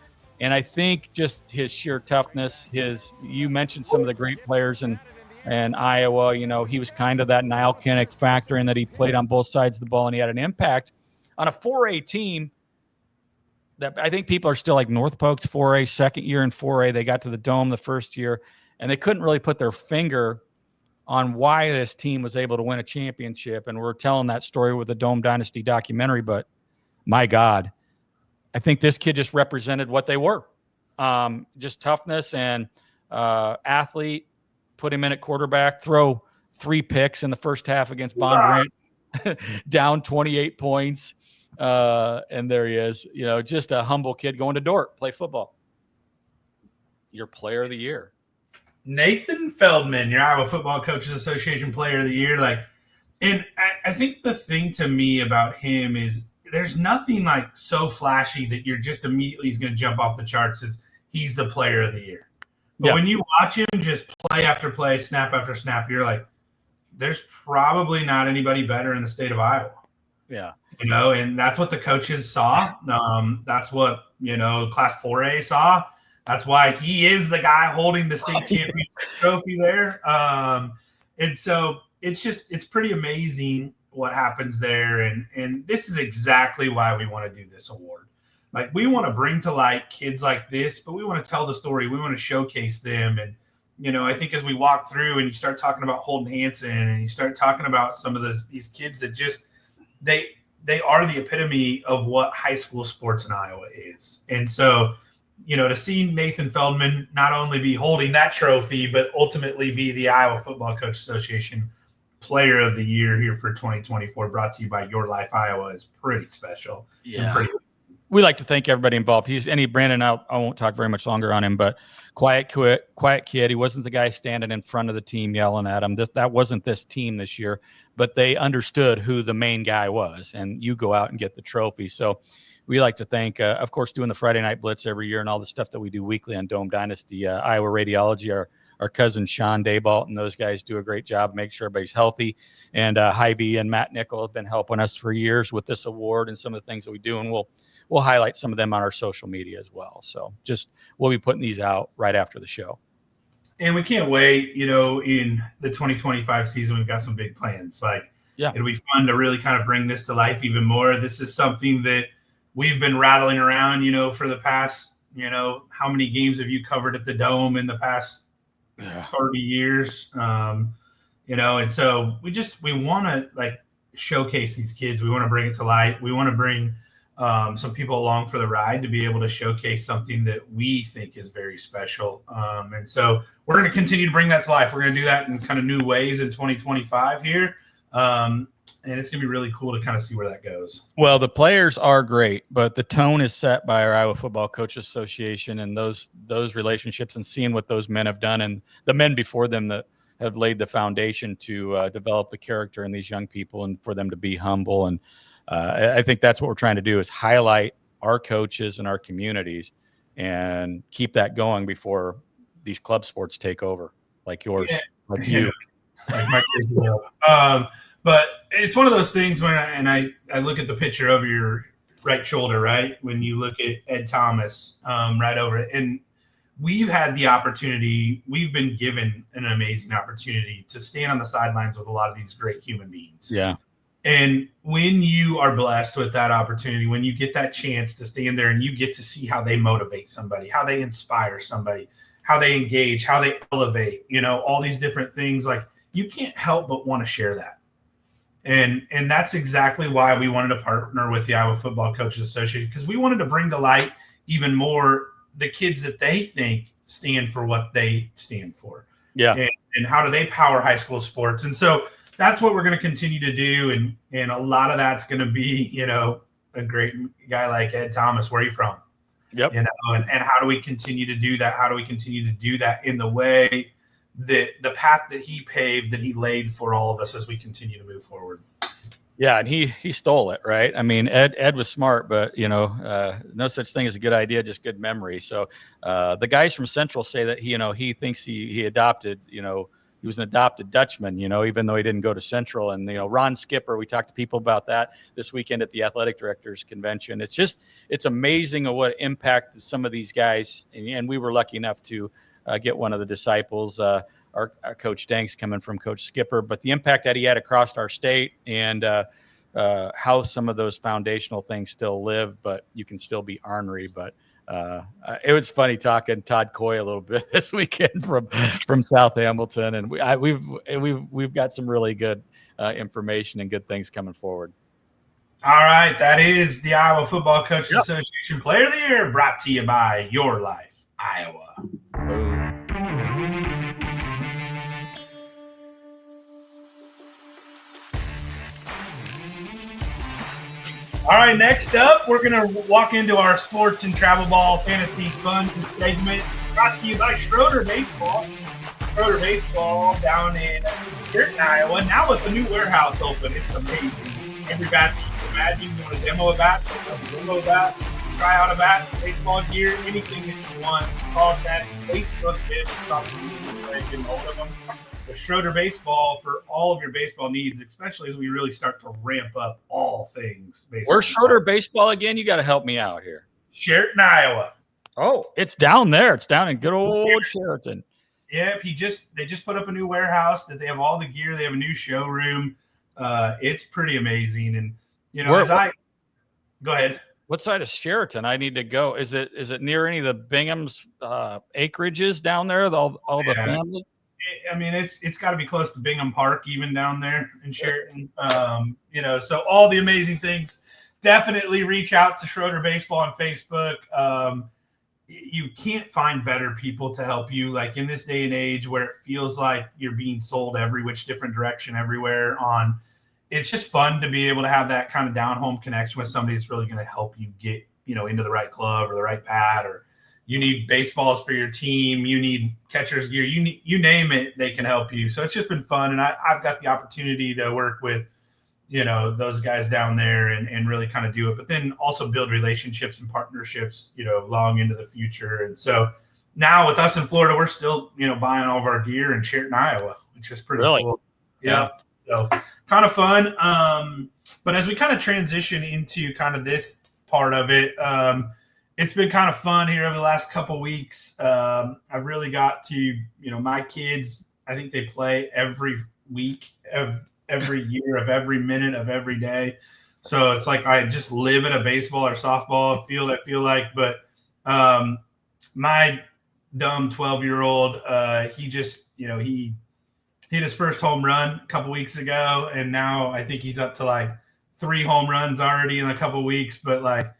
I think just his sheer toughness, you mentioned some of the great players, and and Iowa. He was kind of that Nile Kinnick factor in that he played on both sides of the ball and he had an impact on a 4A team that I think people are still like North Pokes 4A, second year in 4A. They got to the Dome the first year, and they couldn't really put their finger on why this team was able to win a championship. And we're telling that story with the Dome Dynasty documentary, but my God, I think this kid just represented what they were. Just toughness and athlete, put him in at quarterback, throw 3 picks in the first half against Bondurant, down 28 points. And there he is, just a humble kid going to Dordt, play football. Your player of the year. Nathan Feldman, your Iowa Football Coaches Association Player of the Year. And I think the thing to me about him is there's nothing like so flashy that you're just immediately he's going to jump off the charts as he's the Player of the Year. But when you watch him just play after play, snap after snap, you're like, there's probably not anybody better in the state of Iowa. Yeah. And that's what the coaches saw. That's what, Class 4A saw. That's why he is the guy holding the state championship trophy there. And so it's pretty amazing what happens there. And this is exactly why we want to do this award. Like, we want to bring to light kids like this, but we want to tell the story. We want to showcase them. And, I think as we walk through and you start talking about Holden Hansen and you start talking about some of these kids that just they are the epitome of what high school sports in Iowa is. And so, to see Nathan Feldman not only be holding that trophy, but ultimately be the Iowa Football Coach Association Player of the Year here for 2024, brought to you by Your Life Iowa, is pretty special. Yeah. We like to thank everybody involved. Brandon, I won't talk very much longer on him, but quiet kid. He wasn't the guy standing in front of the team yelling at him. That wasn't this team this year, but they understood who the main guy was, and you go out and get the trophy. So we like to thank, of course, doing the Friday Night Blitz every year and all the stuff that we do weekly on Dome Dynasty, Iowa Radiology, our cousin Sean Daybalt, and those guys do a great job, make sure everybody's healthy. And Hy-Vee and Matt Nickel have been helping us for years with this award and some of the things that we do, and we'll highlight some of them on our social media as well. So we'll be putting these out right after the show. And we can't wait, in the 2025 season, we've got some big plans. It'll be fun to really kind of bring this to life even more. This is something that we've been rattling around, for the past, how many games have you covered at the Dome in the past 30 years? And so we want to showcase these kids. We want to bring it to light. We want to bring some people along for the ride to be able to showcase something that we think is very special. And so we're going to continue to bring that to life. We're going to do that in kind of new ways in 2025 here. And it's going to be really cool to kind of see where that goes. Well, the players are great, but the tone is set by our Iowa Football Coaches Association and those relationships, and seeing what those men have done and the men before them that have laid the foundation to develop the character in these young people and for them to be humble. And I think that's what we're trying to do, is highlight our coaches and our communities and keep that going before these club sports take over, like yours, like you. Like my kids. But it's one of those things when I look at the picture over your right shoulder, right? When you look at Ed Thomas right over it. And we've had the opportunity, we've been given an amazing opportunity to stand on the sidelines with a lot of these great human beings. Yeah. And when you are blessed with that opportunity, when you get that chance to stand there and you get to see how they motivate somebody, how they inspire somebody, how they engage, how they elevate, all these different things, you can't help but want to share that. And that's exactly why we wanted to partner with the Iowa Football Coaches Association, because we wanted to bring to light even more the kids that they think stand for what they stand for. Yeah. And how do they power high school sports? And so that's what we're going to continue to do. And a lot of that's going to be, a great guy like Ed Thomas. Where are you from? Yep. And how do we continue to do that? How do we continue to do that in the way that the path that he paved, that he laid for all of us as we continue to move forward? Yeah, and he stole it, right? I mean, Ed was smart, but no such thing as a good idea, just good memory. So the guys from Central say that he thinks he adopted, he was an adopted Dutchman, even though he didn't go to Central. And Ron Skipper, we talked to people about that this weekend at the athletic directors convention. It's amazing what impact some of these guys, and we were lucky enough to get one of the disciples, our our Coach Danks coming from Coach Skipper, but the impact that he had across our state and how some of those foundational things still live, but you can still be ornery. But it was funny talking Todd Coy a little bit this weekend from South Hamilton, and we've got some really good information and good things coming forward. All right, that is the Iowa Football Coaches Association Player of the Year, brought to you by Your Life, Iowa. Boom. All right, next up, we're going to walk into our sports and travel ball fantasy fun segment, brought to you by Schroeder Baseball. Schroeder Baseball down in Sheridan, Iowa, now with a new warehouse open. It's amazing. Every bat you can imagine. You want to demo a bat, a demo bat, try out a bat, baseball gear, anything that you want. Call that Facebook, mention all of them. The Schroeder Baseball for all of your baseball needs, especially as we really start to ramp up all things baseball. Where's Schroeder Baseball again? You got to help me out here. Sheraton, Iowa. Oh, it's down there. It's down in good old Sheraton. Yep, they just put up a new warehouse that they have all the gear. They have a new showroom. It's pretty amazing. And go ahead. What side of Sheraton? I need to go. Is it near any of the Bingham's acreages down there? All the family. I mean, it's got to be close to Bingham Park, even down there in Sheraton. So all the amazing things. Definitely reach out to Schroeder Baseball on Facebook. You can't find better people to help you. Like in this day and age, where it feels like you're being sold every which different direction everywhere. It's just fun to be able to have that kind of down home connection with somebody that's really going to help you get into the right glove or the right bat, or you need baseballs for your team, you need catcher's gear, you name it, they can help you. So it's just been fun. And I've got the opportunity to work with, those guys down there and really kind of do it, but then also build relationships and partnerships, long into the future. And so now with us in Florida, we're still, buying all of our gear in Sheraton, Iowa, which is pretty cool. Yeah. So kind of fun. But as we kind of transition into kind of this part of it, it's been kind of fun here over the last couple of weeks. I've really got to, my kids, I think they play every week of every year of every minute of every day. So it's like I just live at a baseball or softball field, I feel like. But my dumb 12-year-old, he just, he hit his first home run a couple weeks ago. And now I think he's up to like 3 home runs already in a couple weeks. But like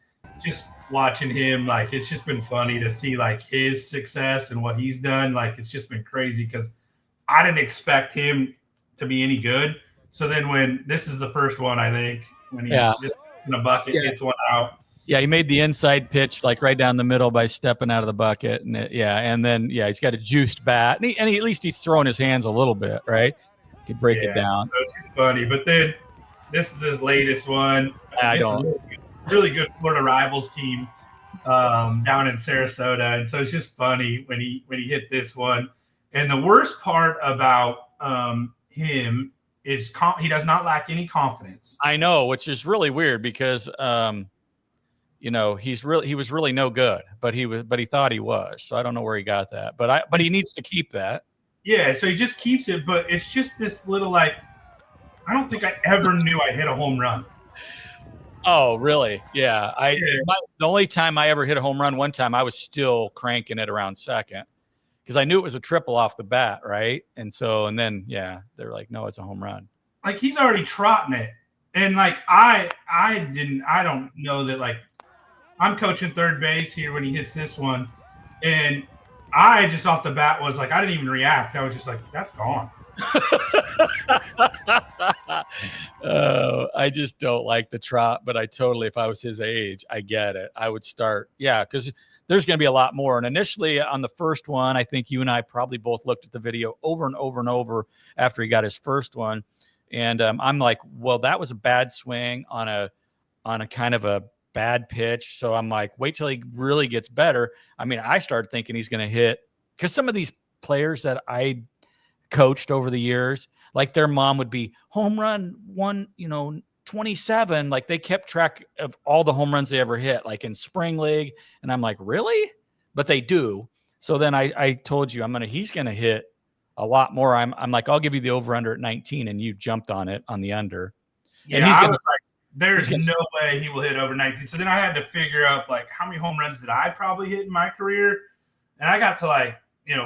just watching him, like it's just been funny to see like his success and what he's done. Like it's just been crazy because I didn't expect him to be any good. So then when this is the first one, I think when he just in a bucket gets one out. Yeah, he made the inside pitch like right down the middle by stepping out of the bucket, and then he's got a juiced bat, and he at least he's throwing his hands a little bit, right? Could break it down. So it's funny, but then this is his latest one. It's really good Florida Rivals team down in Sarasota, and so it's just funny when he hit this one. And the worst part about him is he does not lack any confidence. I know, which is really weird because he was really no good, but he thought he was. So I don't know where he got that, but he needs to keep that. Yeah, so he just keeps it, but it's just this little like I don't think I ever knew I hit a home run. Oh, really? Yeah. The only time I ever hit a home run, one time I was still cranking it around second because I knew it was a triple off the bat, right? And then they're like, no, it's a home run. Like he's already trotting it, and like I don't know that like I'm coaching third base here when he hits this one, and I just off the bat was like I didn't even react. I was just like, that's gone. I just don't like the trot, but I totally, if I was his age, I get it. I would start, because there's going to be a lot more. And initially on the first one, I think you and I probably both looked at the video over and over and over after he got his first one. And I'm like, well, that was a bad swing on a kind of a bad pitch. So I'm like, wait till he really gets better. I mean, I started thinking he's going to hit, because some of these players that I coached over the years, like their mom would be home run 27. Like they kept track of all the home runs they ever hit, like in spring league. And I'm like, really? But they do. So then I told you he's going to hit a lot more. I'm like, I'll give you the over under at 19, and you jumped on it on the under. Yeah, And he's I gonna, was like, there's no way he will hit over 19. So then I had to figure out like how many home runs did I probably hit in my career, and I got to like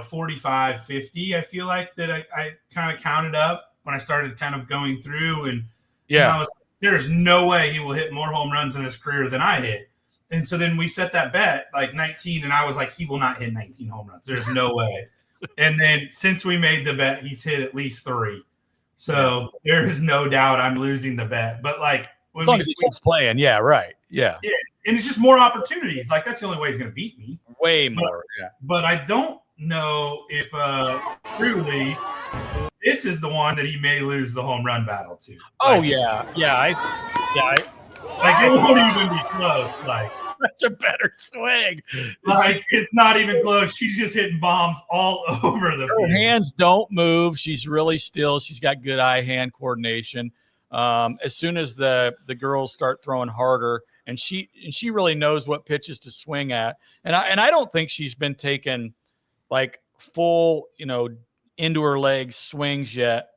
45, 50. I feel like that I kind of counted up when I started kind of going through, and I was like, there's no way he will hit more home runs in his career than I hit. And so then we set that bet like 19, and I was like, he will not hit 19 home runs. There's no way. And then since we made the bet, he's hit at least 3. So there is no doubt I'm losing the bet. But like, as long as he keeps playing, right. Yeah. And it's just more opportunities. Like that's the only way he's going to beat me. Way more. But I don't know if truly this is the one that he may lose the home run battle to. Oh like, like it won't even be close. Like that's a better swing. Like it's not even close. She's just hitting bombs all over the field. Her hands don't move. She's really still. She's got good eye-hand coordination. As soon as the girls start throwing harder, and she really knows what pitches to swing at. And I don't think she's been taking like full, into her legs swings yet,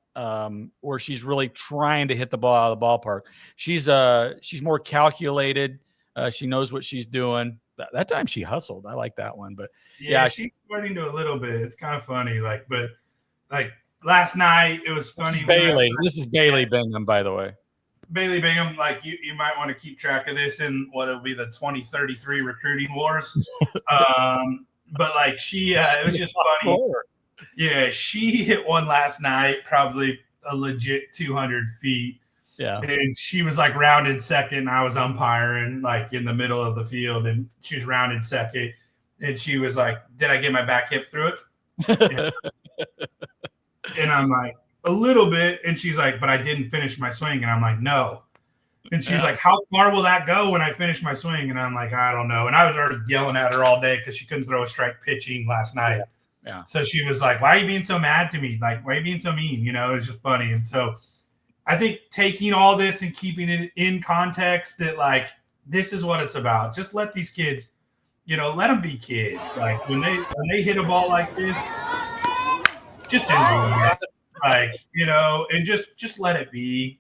where she's really trying to hit the ball out of the ballpark. She's more calculated. She knows what she's doing. That time she hustled. I like that one. But yeah, she's starting to a little bit. It's kind of funny. But last night it was funny. This is Bailey Bingham, by the way. Bailey Bingham, like you might want to keep track of this in what will be the 2033 recruiting wars. But like it was just funny. Yeah, she hit one last night, probably a legit 200 feet. Yeah. And she was like rounded second. I was umpiring like in the middle of the field, and she was rounded second. And she was like, "Did I get my back hip through it?" And I'm like, "A little bit." And she's like, "But I didn't finish my swing." And I'm like, "No." And she's like, "How far will that go when I finish my swing?" And I'm like, "I don't know." And I was already yelling at her all day because she couldn't throw a strike pitching last night. Yeah. So she was like, "Why are you being so mad to me? Like, why are you being so mean?" It was just funny. And so I think taking all this and keeping it in context that like this is what it's about. Just let these kids, let them be kids. Like when they hit a ball like this, just enjoy it. Like, and just let it be.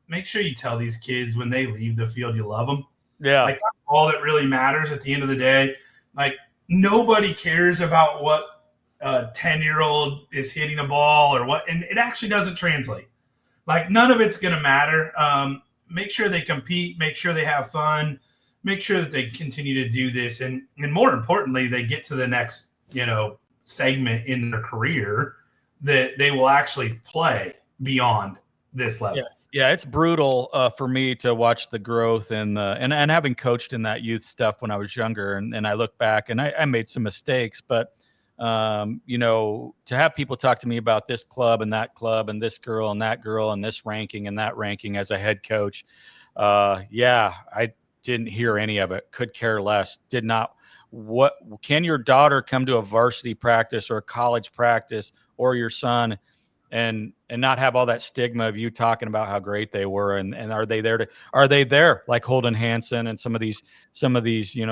Make sure you tell these kids when they leave the field you love them. Yeah. Like that's all that really matters at the end of the day. Like nobody cares about what a 10-year-old is hitting a ball or what, and it actually doesn't translate. Like none of it's going to matter. Make sure they compete, make sure they have fun, make sure that they continue to do this. And more importantly, they get to the next, segment in their career that they will actually play beyond this level. Yeah, it's brutal for me to watch the growth and having coached in that youth stuff when I was younger, and I look back and I made some mistakes, but to have people talk to me about this club and this girl and that girl and this ranking and that ranking as a head coach, I didn't hear any of it. Could care less. Did not. What can your daughter come to a varsity practice or a college practice, or your son, and not have all that stigma of you talking about how great they were, and are they there like Holden Hansen and some of these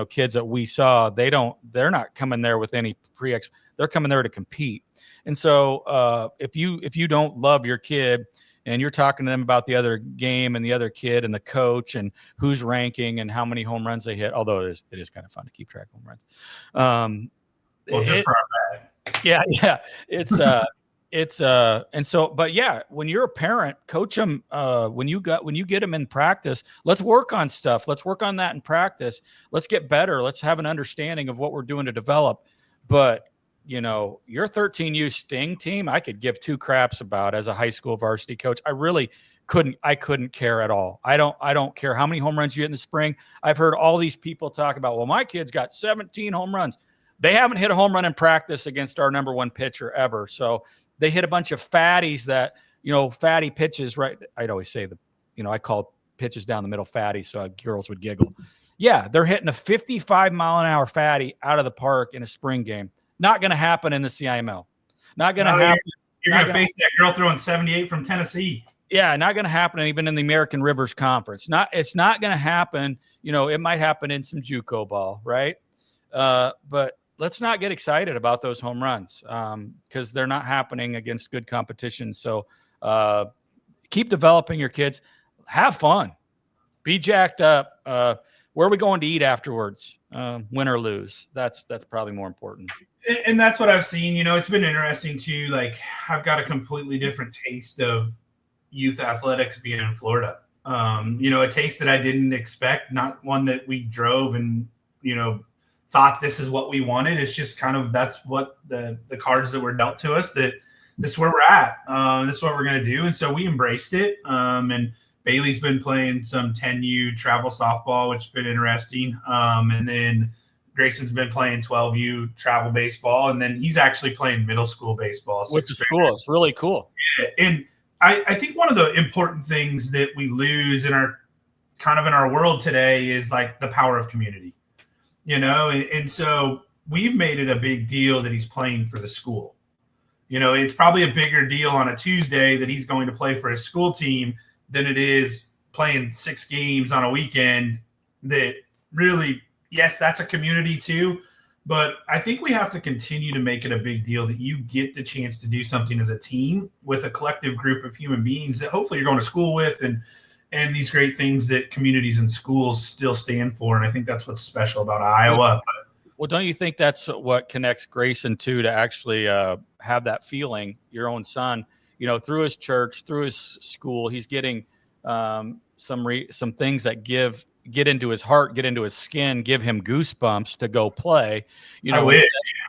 kids that we saw, they're not coming there with any they're coming there to compete. And so if you don't love your kid and you're talking to them about the other game and the other kid and the coach and who's ranking and how many home runs they hit, although it is kind of fun to keep track of home runs. Just for our bad. Yeah. When you're a parent, coach them. When you get them in practice, let's work on stuff. Let's work on that in practice. Let's get better. Let's have an understanding of what we're doing to develop. But your 13U Sting team, I could give two craps about as a high school varsity coach. I really couldn't. I couldn't care at all. I don't care how many home runs you get in the spring. I've heard all these people talk about, well, my kid's got 17 home runs. They haven't hit a home run in practice against our number one pitcher ever. So they hit a bunch of fatties that, fatty pitches, right? I'd always say I call pitches down the middle fatty, so girls would giggle. Yeah, they're hitting a 55-mile-an-hour fatty out of the park in a spring game. Not going to happen in the CIML. Not going to happen. You're going to face that girl throwing 78 from Tennessee. Yeah, not going to happen even in the American Rivers Conference. It's not going to happen. It might happen in some JUCO ball, right? But let's not get excited about those home runs because they're not happening against good competition. So keep developing your kids. Have fun. Be jacked up. Where are we going to eat afterwards? Win or lose? That's probably more important. And that's what I've seen. It's been interesting too. Like, I've got a completely different taste of youth athletics being in Florida. A taste that I didn't expect, not one that we drove and, thought this is what we wanted. It's just kind of, that's what the cards that were dealt to us, that this is where we're at. This is what we're going to do. And so we embraced it. And Bailey's been playing some 10U travel softball, which has been interesting. And then Grayson's been playing 12U travel baseball. And then he's actually playing middle school baseball. Which is cool. It's really cool. Yeah. And I think one of the important things that we lose in our world today is like the power of community, and so we've made it a big deal that he's playing for the school. It's probably a bigger deal on a Tuesday that he's going to play for his school team than it is playing 6 games on a weekend. That really, yes, that's a community too. But I think we have to continue to make it a big deal that you get the chance to do something as a team with a collective group of human beings that hopefully you're going to school with, and these great things that communities and schools still stand for. And I think that's what's special about Iowa. Well, don't you think that's what connects Grayson too, to actually have that feeling? Your own son, through his church, through his school, he's getting some things that get into his heart, get into his skin, give him goosebumps to go play. I wish.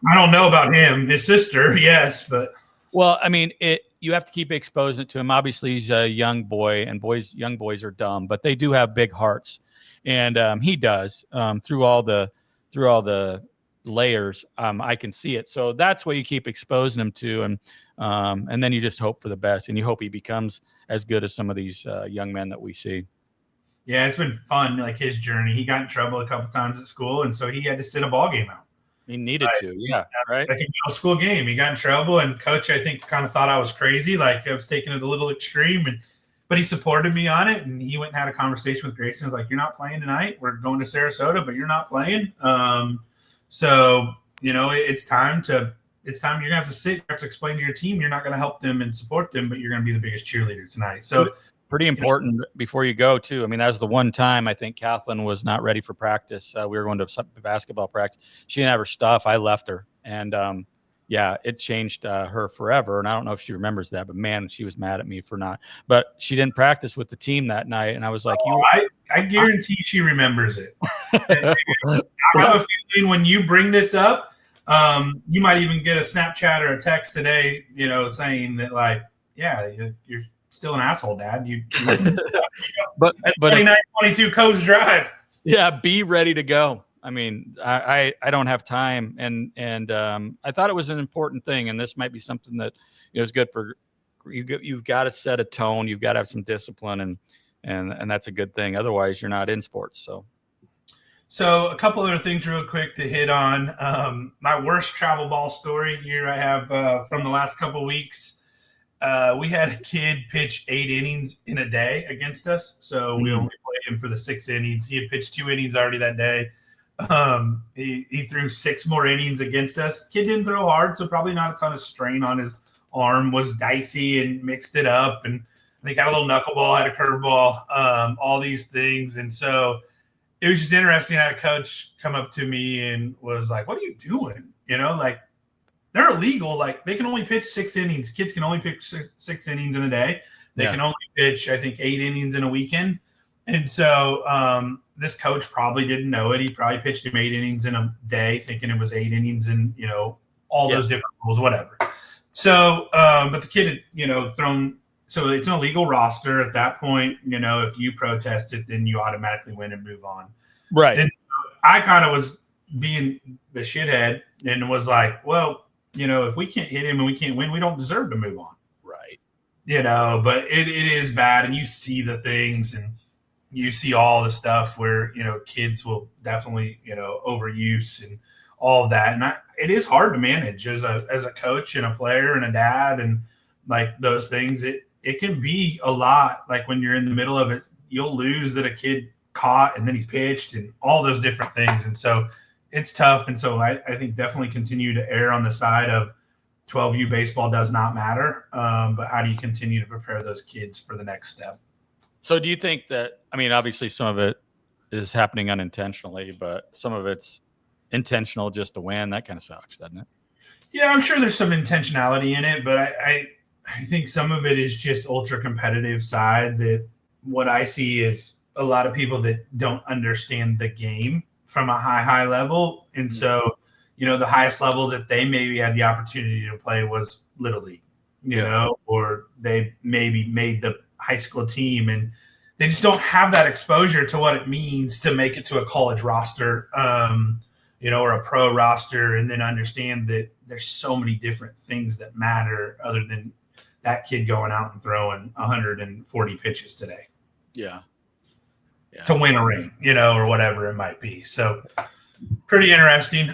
I don't know about him. His sister, yes, but well, I mean, you have to keep exposing it to him. Obviously, he's a young boy, and young boys are dumb, but they do have big hearts, and he does through all the layers. I can see it. So that's what you keep exposing him to, and then you just hope for the best, and you hope he becomes as good as some of these young men that we see. Yeah, it's been fun, like his journey. He got in trouble a couple times at school, and so he had to sit a ball game out. He needed to, yeah, right? Like a middle school game. He got in trouble, and coach, I think, kind of thought I was crazy, like I was taking it a little extreme, but he supported me on it, and he went and had a conversation with Grayson. He was like, "You're not playing tonight. We're going to Sarasota, but you're not playing." So it's time you're gonna have to sit. You have to explain to your team you're not going to help them and support them, but you're going to be the biggest cheerleader tonight. So. Pretty important before you go too. I mean, that was the one time I think Kathleen was not ready for practice. We were going to basketball practice. She didn't have her stuff. I left her, and it changed her forever. And I don't know if she remembers that, but man, she was mad at me for not. But she didn't practice with the team that night, and I was like, I guarantee she remembers it. I have a feeling when you bring this up, you might even get a Snapchat or a text today, saying that like, yeah, you're still an asshole, Dad. But 2922 Coves Drive. Yeah, be ready to go. I mean, I don't have time, and I thought it was an important thing, and this might be something that is good for you. You've got to set a tone. You've got to have some discipline, and that's a good thing. Otherwise, you're not in sports. So a couple other things real quick to hit on. My worst travel ball story here I have from the last couple of weeks. We had a kid pitch 8 innings in a day against us. So we only played him for the 6 innings. He had pitched 2 innings already that day. He threw 6 more innings against us. Kid didn't throw hard, so probably not a ton of strain on his arm. Was dicey and mixed it up. And they got a little knuckleball, had a curveball, all these things. And so it was just interesting. I had a coach come up to me and was like, "What are you doing?" Like, they're illegal. Like, they can only pitch 6 innings. Kids can only pitch 6 innings in a day. They can only pitch, I think, 8 innings in a weekend. And so this coach probably didn't know it. He probably pitched him 8 innings in a day, thinking it was 8 innings and, all those different rules, whatever. So, but the kid had, thrown. So it's an illegal roster at that point. If you protest it, then you automatically win and move on. Right. And so I kind of was being the shithead and was like, well, if we can't hit him and we can't win, we don't deserve to move on. Right. But it is bad. And you see the things and you see all the stuff where, kids will definitely, overuse and all of that. And it is hard to manage as a coach and a player and a dad and like those things. It can be a lot. Like when you're in the middle of it, you'll lose that a kid caught and then he pitched and all those different things. And so it's tough. And so I think definitely continue to err on the side of 12U baseball does not matter. But how do you continue to prepare those kids for the next step? So do you think that, I mean, obviously some of it is happening unintentionally, but some of it's intentional just to win? That kind of sucks, doesn't it? Yeah, I'm sure there's some intentionality in it, but I think some of it is just ultra competitive side that what I see is a lot of people that don't understand the game from a high level. And so, the highest level that they maybe had the opportunity to play was Little League, or they maybe made the high school team and they just don't have that exposure to what it means to make it to a college roster, or a pro roster, and then understand that there's so many different things that matter other than that kid going out and throwing 140 pitches today. Yeah. To win a ring, or whatever it might be. So pretty interesting.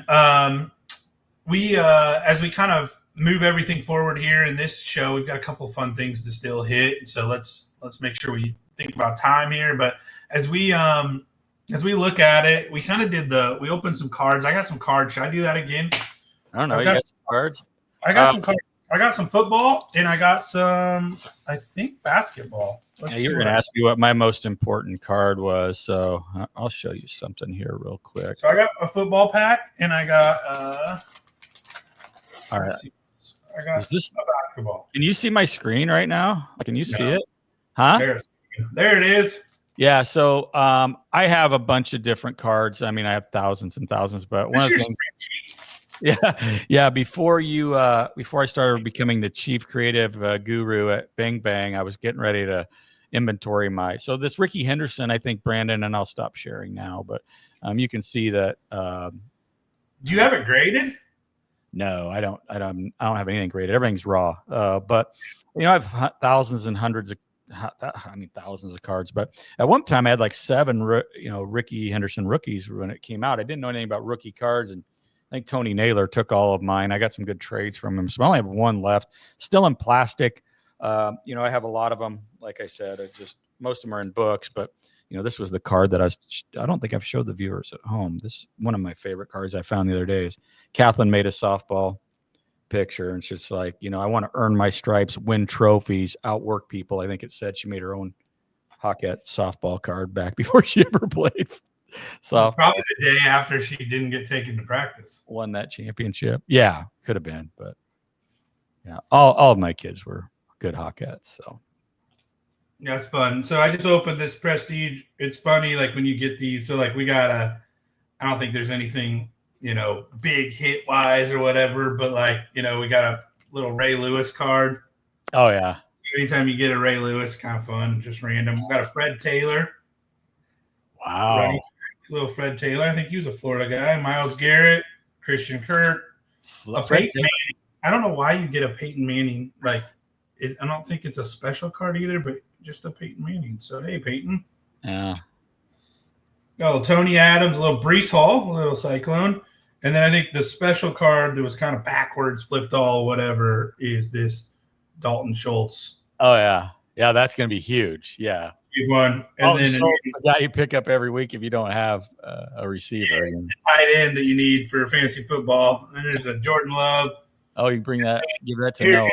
We as we kind of move everything forward here in this show, we've got a couple of fun things to still hit. So let's make sure we think about time here. But as we look at it, we kind of we opened some cards. I got some cards. Should I do that again? I don't know. You got some cards? I got some cards. I got some football and I got some, I think, basketball. You were going to ask me what my most important card was, so I'll show you something here real quick. So I got a football pack and I got all right. I got a basketball. Can you see my screen right now? Can you see it? Huh? There it is. Yeah, so I have a bunch of different cards. I mean, I have thousands and thousands, but one of the things. Yeah. Before I started becoming the chief creative guru at Bang Bang, I was getting ready to inventory so this Ricky Henderson, I think, Brandon, and I'll stop sharing now, but you can see that. Do you have it graded? No, I don't have anything graded. Everything's raw. But I have thousands and hundreds of. Thousands of cards, but at one time I had like 7, Ricky Henderson rookies when it came out. I didn't know anything about rookie cards, and I think Tony Naylor took all of mine. I got some good trades from him, so I only have one left, still in plastic. I have a lot of them. Like I said, most of them are in books, but this was the card that I don't think I've showed the viewers at home. This one of my favorite cards I found the other day is Kathleen made a softball picture, and it's just like, I want to earn my stripes, win trophies, outwork people. I think it said she made her own Hawkette softball card back before she ever played. So probably the day after she didn't get taken to practice, won that championship. Yeah, could have been, but yeah, all of my kids were good Hawkettes. So yeah, it's fun. So I just opened this Prestige. It's funny, like when you get these. So like we got I don't think there's anything big hit wise or whatever, but like we got a little Ray Lewis card. Oh yeah. Anytime you get a Ray Lewis, kind of fun, just random. We got a Fred Taylor. Wow. Little Fred Taylor. I think he was a Florida guy. Miles Garrett, Christian Kirk, a Peyton Manning. I don't know why you get a Peyton Manning. I don't think it's a special card either, but just a Peyton Manning. So, hey, Peyton. Yeah. Got a little Tony Adams, a little Brees Hall, a little Cyclone. And then I think the special card that was kind of backwards, flipped all, whatever, is this Dalton Schultz. Oh, yeah. Yeah, that's going to be huge. Yeah. Big one. And then the guy you pick up every week if you don't have a receiver. Yeah, the tight end that you need for fantasy football. And then there's a Jordan Love. Oh, you give that to Noah.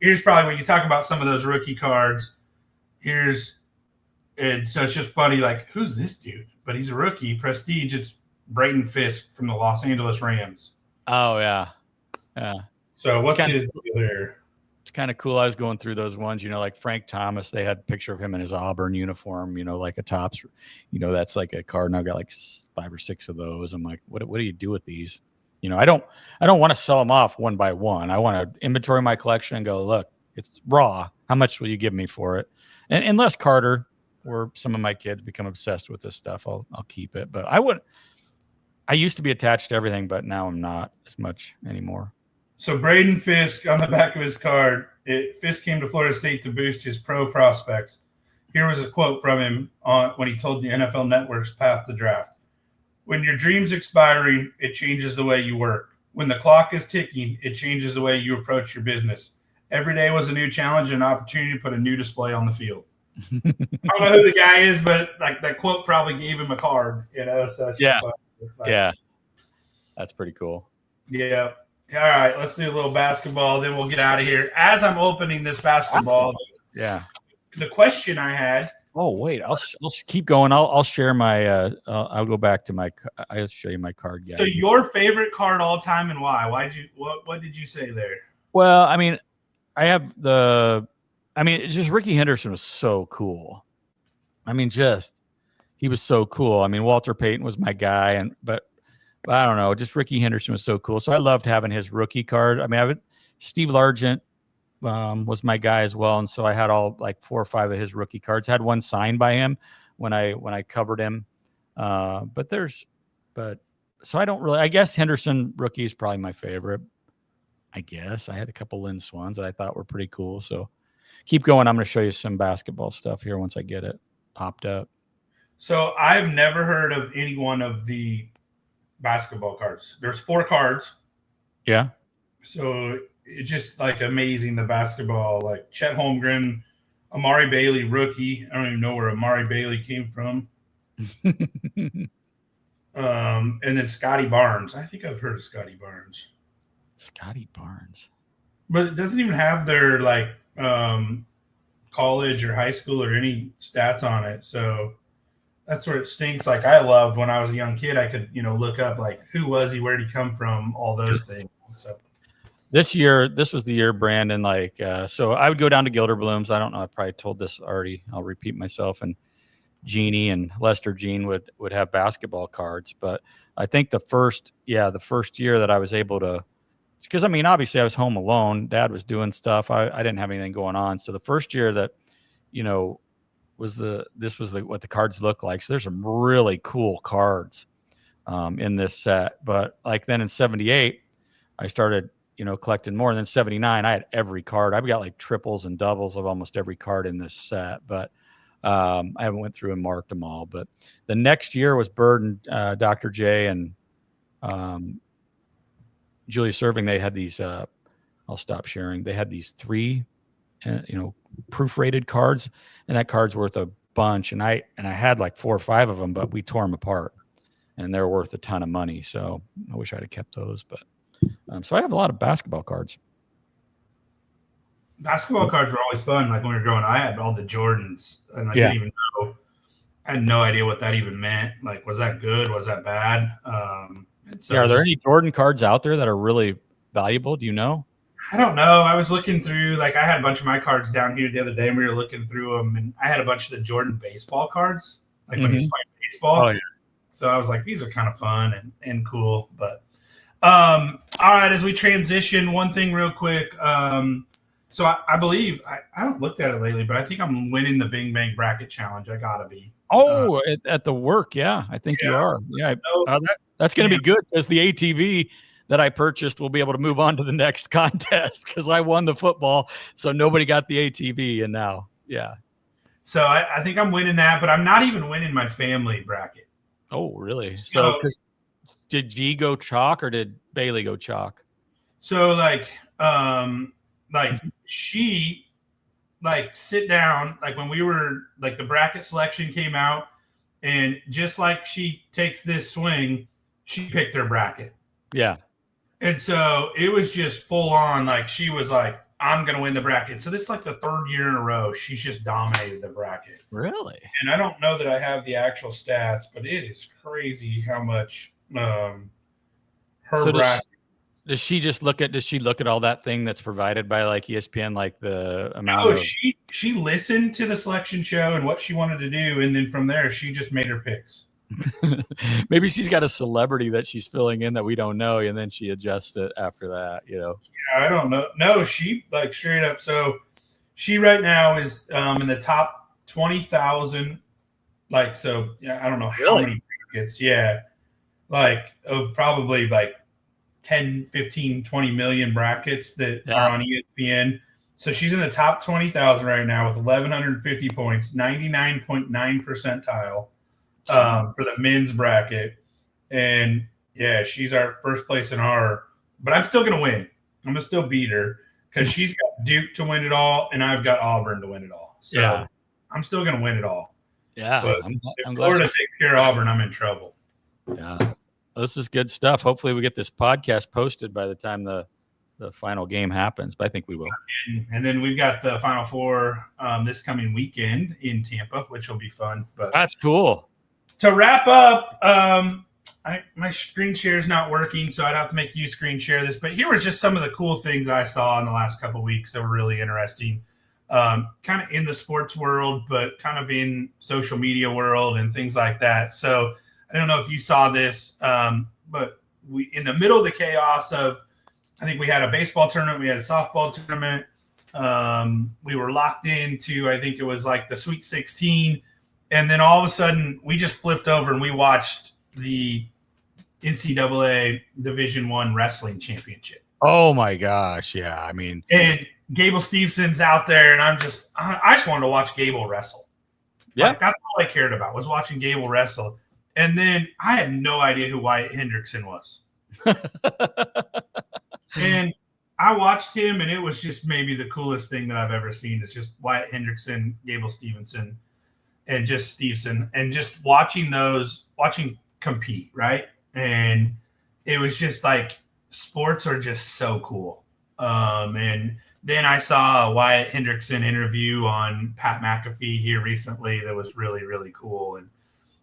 Here's probably when you talk about some of those rookie cards. So it's just funny, like, who's this dude? But he's a rookie. Prestige. It's Braden Fisk from the Los Angeles Rams. Oh, yeah. Yeah. So what's his deal there? It's kind of cool. I was going through those ones, like Frank Thomas. They had a picture of him in his Auburn uniform, like a Topps. That's like a card. And I've got like 5 or 6 of those. I'm like, what do you do with these? I don't want to sell them off one by one. I want to inventory my collection and go, look, it's raw. How much will you give me for it? And unless Carter or some of my kids become obsessed with this stuff, I'll keep it. But I used to be attached to everything, but now I'm not as much anymore. So Braden Fisk, on the back of his card, Fisk came to Florida State to boost his pro prospects. Here was a quote from him when he told the NFL Network's Path to Draft. When your dream's expiring, it changes the way you work. When the clock is ticking, it changes the way you approach your business. Every day was a new challenge and an opportunity to put a new display on the field. I don't know who the guy is, but like that quote probably gave him a card, So yeah. Yeah. That's pretty cool. Yeah. All right, let's do a little basketball, then we'll get out of here. As I'm opening this basketball, Yeah. the question I had. Oh wait, I'll keep going. I'll share my. I'll go back to my. I'll show you my card guy. So your favorite card all time and why? What did you say there? Well, I mean, it's just Ricky Henderson was so cool. I mean, he was so cool. I mean, Walter Payton was my guy, but I don't know, just Ricky Henderson was so cool. So I loved having his rookie card. I mean, Steve Largent was my guy as well, and so I had all like 4 or 5 of his rookie cards. Had one signed by him when I covered him. So I don't really. I guess Henderson rookie is probably my favorite. I guess I had a couple Lynn Swans that I thought were pretty cool. So keep going. I'm going to show you some basketball stuff here once I get it popped up. So I've never heard of any one of the basketball cards. There's 4 cards. Yeah. So it's just like amazing, the basketball, like Chet Holmgren, Amari Bailey rookie. I don't even know where Amari Bailey came from. And then Scotty Barnes. I think I've heard of Scotty Barnes. Scotty Barnes. But it doesn't even have their like college or high school or any stats on it. So that's where it stinks. Like I loved when I was a young kid, I could, look up like who was he, where did he come from, all those things. So this was the year, Brandon, so I would go down to Gilderbloom's. I don't know, I probably told this already. I'll repeat myself. And Jeannie and Lester Jean would have basketball cards. But I think the first year that I was able to, because I mean, obviously I was home alone. Dad was doing stuff. I didn't have anything going on. So the first year that, was what the cards look like. So there's some really cool cards in this set. But like then in 78, I started, collecting more. And then 79, I had every card. I've got like triples and doubles of almost every card in this set. But I haven't went through and marked them all. But the next year was Bird and Dr. J and Julia Serving. They had these, I'll stop sharing. They had these 3, proof-rated cards, and that card's worth a bunch. And I had like 4 or 5 of them, but we tore them apart, and they're worth a ton of money. So I wish I'd have kept those. But so I have a lot of basketball cards. Basketball cards were always fun. Like when we were growing up, I had all the Jordans, and I didn't even know. I had no idea what that even meant. Like, was that good? Was that bad? So are there any Jordan cards out there that are really valuable? Do you know? I don't know. I was looking through, like, I had a bunch of my cards down here the other day, and we were looking through them, and I had a bunch of the Jordan baseball cards, like when he was playing baseball. Oh, yeah. So I was like, these are kind of fun and cool. But all right, as we transition, one thing real quick. So I believe I haven't looked at it lately, but I think I'm winning the Bing Bang Bracket Challenge. I gotta be. Oh, at the work, yeah, I think you are. Yeah, that's going to be good because the ATV that I purchased will be able to move on to the next contest because I won the football, so nobody got the ATV, and now, yeah. So I think I'm winning that, but I'm not even winning my family bracket. Oh, really? So did G go chalk or did Bailey go chalk? So she sit down, like when we were like the bracket selection came out, and just like she takes this swing, she picked her bracket. Yeah. And so it was just full on, like she was like, I'm going to win the bracket. So this is like the 3rd year in a row. She's just dominated the bracket. Really? And I don't know that I have the actual stats, but it is crazy how much her bracket. Does she look at all that thing that's provided by like ESPN, like the amount of... she listened to the selection show and what she wanted to do, and then from there she just made her picks. Maybe she's got a celebrity that she's filling in that we don't know, and then she adjusts it after that, Yeah, I don't know. No, she like straight up. So she right now is in the top 20,000. Like, so yeah, I don't know how many brackets. Yeah, like of probably like 10, 15, 20 million brackets that are on ESPN. So she's in the top 20,000 right now with 1,150 points, 99.9 percentile for the men's bracket. And yeah, she's our first place in our, but I'm still going to win. I'm going to still beat her because she's got Duke to win it all, and I've got Auburn to win it all. So I'm still going to win it all. Yeah. But if Florida takes care of Auburn, I'm in trouble. Yeah. This is good stuff. Hopefully we get this podcast posted by the time the final game happens, but I think we will. And then we've got the Final Four this coming weekend in Tampa, which will be fun. But that's cool. To wrap up, my screen share is not working, so I'd have to make you screen share this. But here were just some of the cool things I saw in the last couple of weeks that were really interesting. Kind of in the sports world, but kind of in social media world and things like that. So I don't know if you saw this, but we in the middle of the chaos of, I think we had a baseball tournament, we had a softball tournament. We were locked into, I think it was like the Sweet 16. And then all of a sudden we just flipped over and we watched the NCAA Division I wrestling championship. Oh my gosh. Yeah. I mean, and Gable Stevenson's out there, and I just wanted to watch Gable wrestle. Yeah. Like, that's all I cared about was watching Gable wrestle. And then I had no idea who Wyatt Hendrickson was. And I watched him, and it was just maybe the coolest thing that I've ever seen. It's just Wyatt Hendrickson, Gable Stevenson, and just Stevenson, and just watching compete, right? And it was just like, sports are just so cool. And then I saw a Wyatt Hendrickson interview on Pat McAfee here recently that was really, really cool. And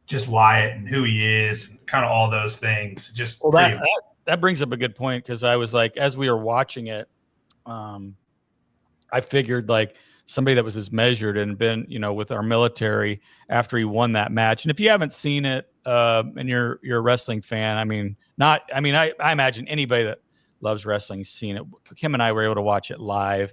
just Wyatt and who he is and kind of all those things. Just that brings up a good point, because I was like, as we were watching it, I figured like somebody that was as measured and been, with our military after he won that match. And if you haven't seen it, and you're a wrestling fan, I imagine anybody that loves wrestling seen it. Kim and I were able to watch it live.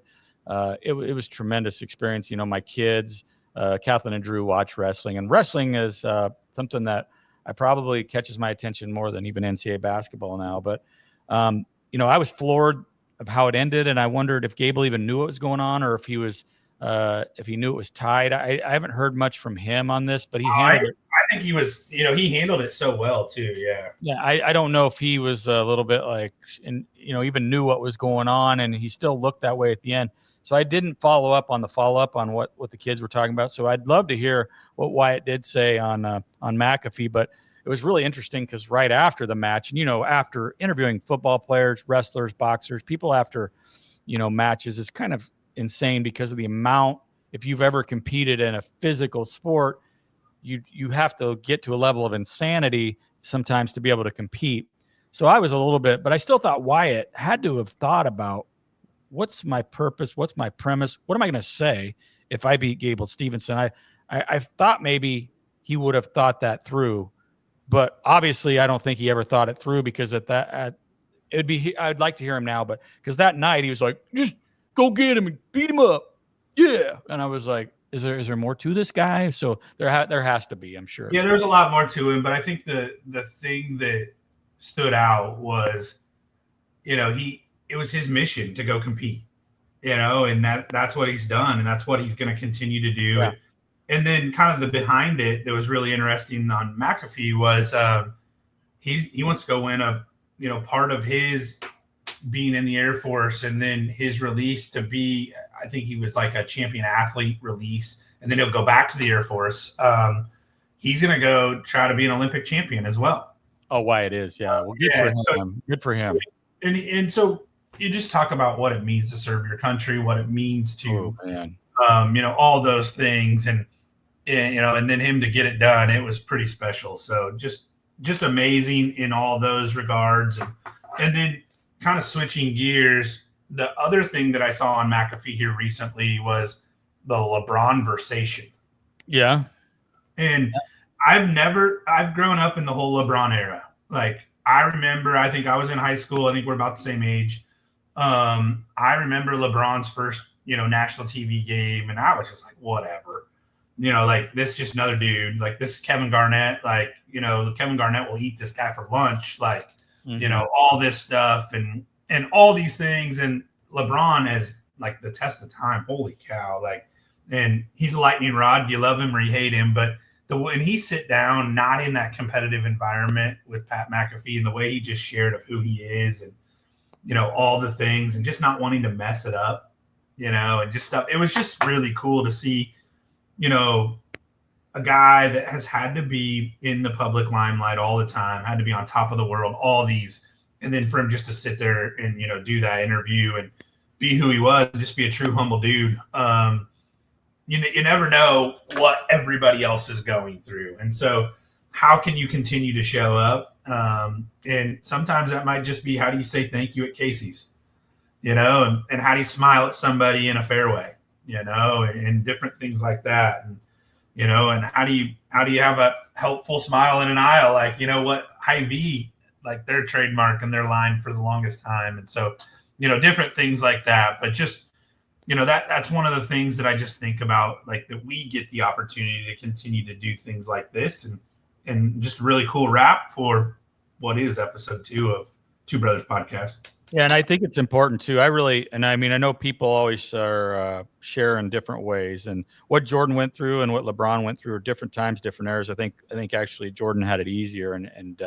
It was a tremendous experience. My kids, Kathleen and Drew, watch wrestling, and wrestling is something that I probably catches my attention more than even NCAA basketball now. But, I was floored of how it ended, and I wondered if Gable even knew what was going on, or if he was, if he knew it was tied. I haven't heard much from him on this, but he handled it. I think he was, he handled it so well too. Yeah. Yeah. I don't know if he was a little bit like, and, even knew what was going on, and he still looked that way at the end. So I didn't follow up on what the kids were talking about. So I'd love to hear what Wyatt did say on McAfee, but it was really interesting because right after the match, and, after interviewing football players, wrestlers, boxers, people after, matches is kind of insane because of the amount. If you've ever competed in a physical sport, you have to get to a level of insanity sometimes to be able to compete. So I was a little bit, but I still thought Wyatt had to have thought about, what's my purpose? What's my premise? What am I going to say if I beat Gable Stevenson? I thought maybe he would have thought that through, but obviously I don't think he ever thought it through, because I'd like to hear him now, but because that night he was like, just go get him and beat him up. Yeah. And I was like, is there more to this guy? So there has to be, I'm sure. Yeah, there's a lot more to him, but I think the thing that stood out was, it was his mission to go compete, and that's what he's done, and that's what he's going to continue to do. Yeah. And then kind of the behind it that was really interesting on McAfee was he wants to go win part of his being in the Air Force, and then his release to be, I think he was like a champion athlete release, and then he'll go back to the Air Force. He's going to go try to be an Olympic champion as well. Oh, Wyatt is. Yeah. Well, good for him. So, good for him. And so you just talk about what it means to serve your country, what it means to, all those things. And then him to get it done, it was pretty special. So just amazing in all those regards. And then kind of switching gears, the other thing that I saw on McAfee here recently was the LeBron versation. Yeah. And I've grown up in the whole LeBron era. Like, I remember, I think I was in high school. I think we're about the same age. I remember LeBron's first, national TV game, and I was just like, whatever. Like, this is just another dude. Like, this is Kevin Garnett. Like, Kevin Garnett will eat this guy for lunch. Like, all this stuff and all these things. And LeBron has, like, the test of time. Holy cow. Like, and he's a lightning rod. You love him or you hate him. But when he sit down, not in that competitive environment with Pat McAfee, and the way he just shared of who he is and, all the things, and just not wanting to mess it up, and just stuff. It was just really cool to see, a a guy that has had to be in the public limelight all the time, had to be on top of the world, all these, and then for him just to sit there and, do that interview and be who he was, just be a true humble dude. You never know what everybody else is going through. And so how can you continue to show up? And sometimes that might just be, how do you say thank you at Casey's, and how do you smile at somebody in a fairway, and different things like that. And how do you have a helpful smile in an aisle? Like, what Hy-Vee, like their trademark and their line for the longest time. And so, different things like that, but just, that's one of the things that I just think about, like that we get the opportunity to continue to do things like this and just really cool wrap for what is episode 2 of Two Brothers Podcast. Yeah, and I think it's important too. I know people always are share in different ways, and what Jordan went through and what LeBron went through are different times, different eras. I think actually Jordan had it easier, and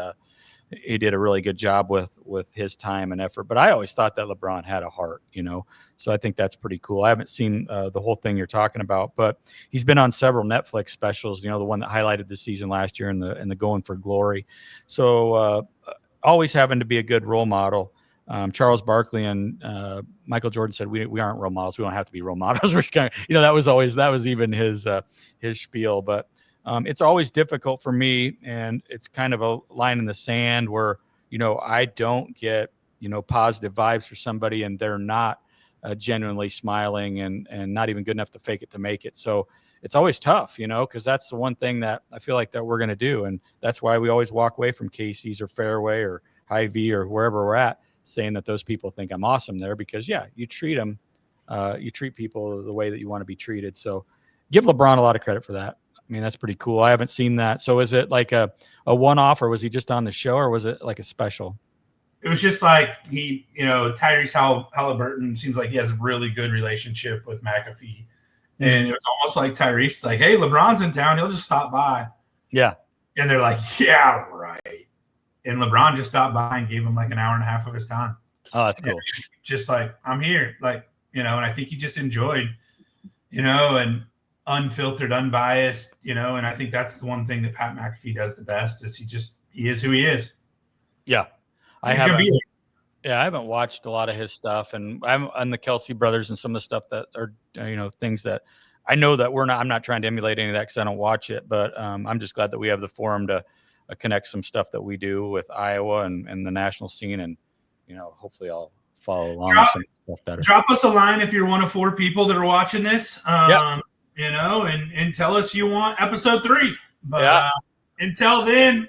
he did a really good job with his time and effort. But I always thought that LeBron had a heart, so I think that's pretty cool. I haven't seen the whole thing you're talking about, but he's been on several Netflix specials, the one that highlighted the season last year and the Going for Glory. So always having to be a good role model. Charles Barkley and Michael Jordan said, we aren't role models. We don't have to be role models. We're kind of, that was even his spiel, but it's always difficult for me, and it's kind of a line in the sand where, I don't get, positive vibes for somebody and they're not genuinely smiling and not even good enough to fake it to make it. So it's always tough, because that's the one thing that I feel like that we're going to do. And that's why we always walk away from Casey's or Fairway or Hy-Vee or wherever we're at, saying that those people think I'm awesome there, because you treat them, you treat people the way that you want to be treated. So give LeBron a lot of credit for that. I mean, that's pretty cool. I haven't seen that. So is it like a one-off, or was he just on the show, or was it like a special? It was just like Tyrese Halliburton seems like he has a really good relationship with McAfee. Mm-hmm. And it was almost like Tyrese, like, hey, LeBron's in town. He'll just stop by. Yeah. And they're like, yeah, right. And LeBron just stopped by and gave him like an hour and a half of his time. Oh, that's cool. And just like, I'm here. Like, and I think he just enjoyed, and unfiltered, unbiased, and I think that's the one thing that Pat McAfee does the best, is he is who he is. Yeah. I haven't watched a lot of his stuff, and I'm on the Kelsey brothers and some of the stuff that are, things that I know that I'm not trying to emulate any of that because I don't watch it, but I'm just glad that we have the forum to connect some stuff that we do with Iowa and the national scene. And, hopefully I'll follow along with some stuff better. Drop us a line if you're one of 4 people that are watching this, and tell us you want episode 3. But until then,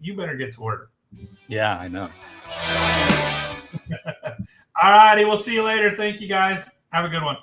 you better get to work. Yeah, I know. All righty. We'll see you later. Thank you, guys. Have a good one.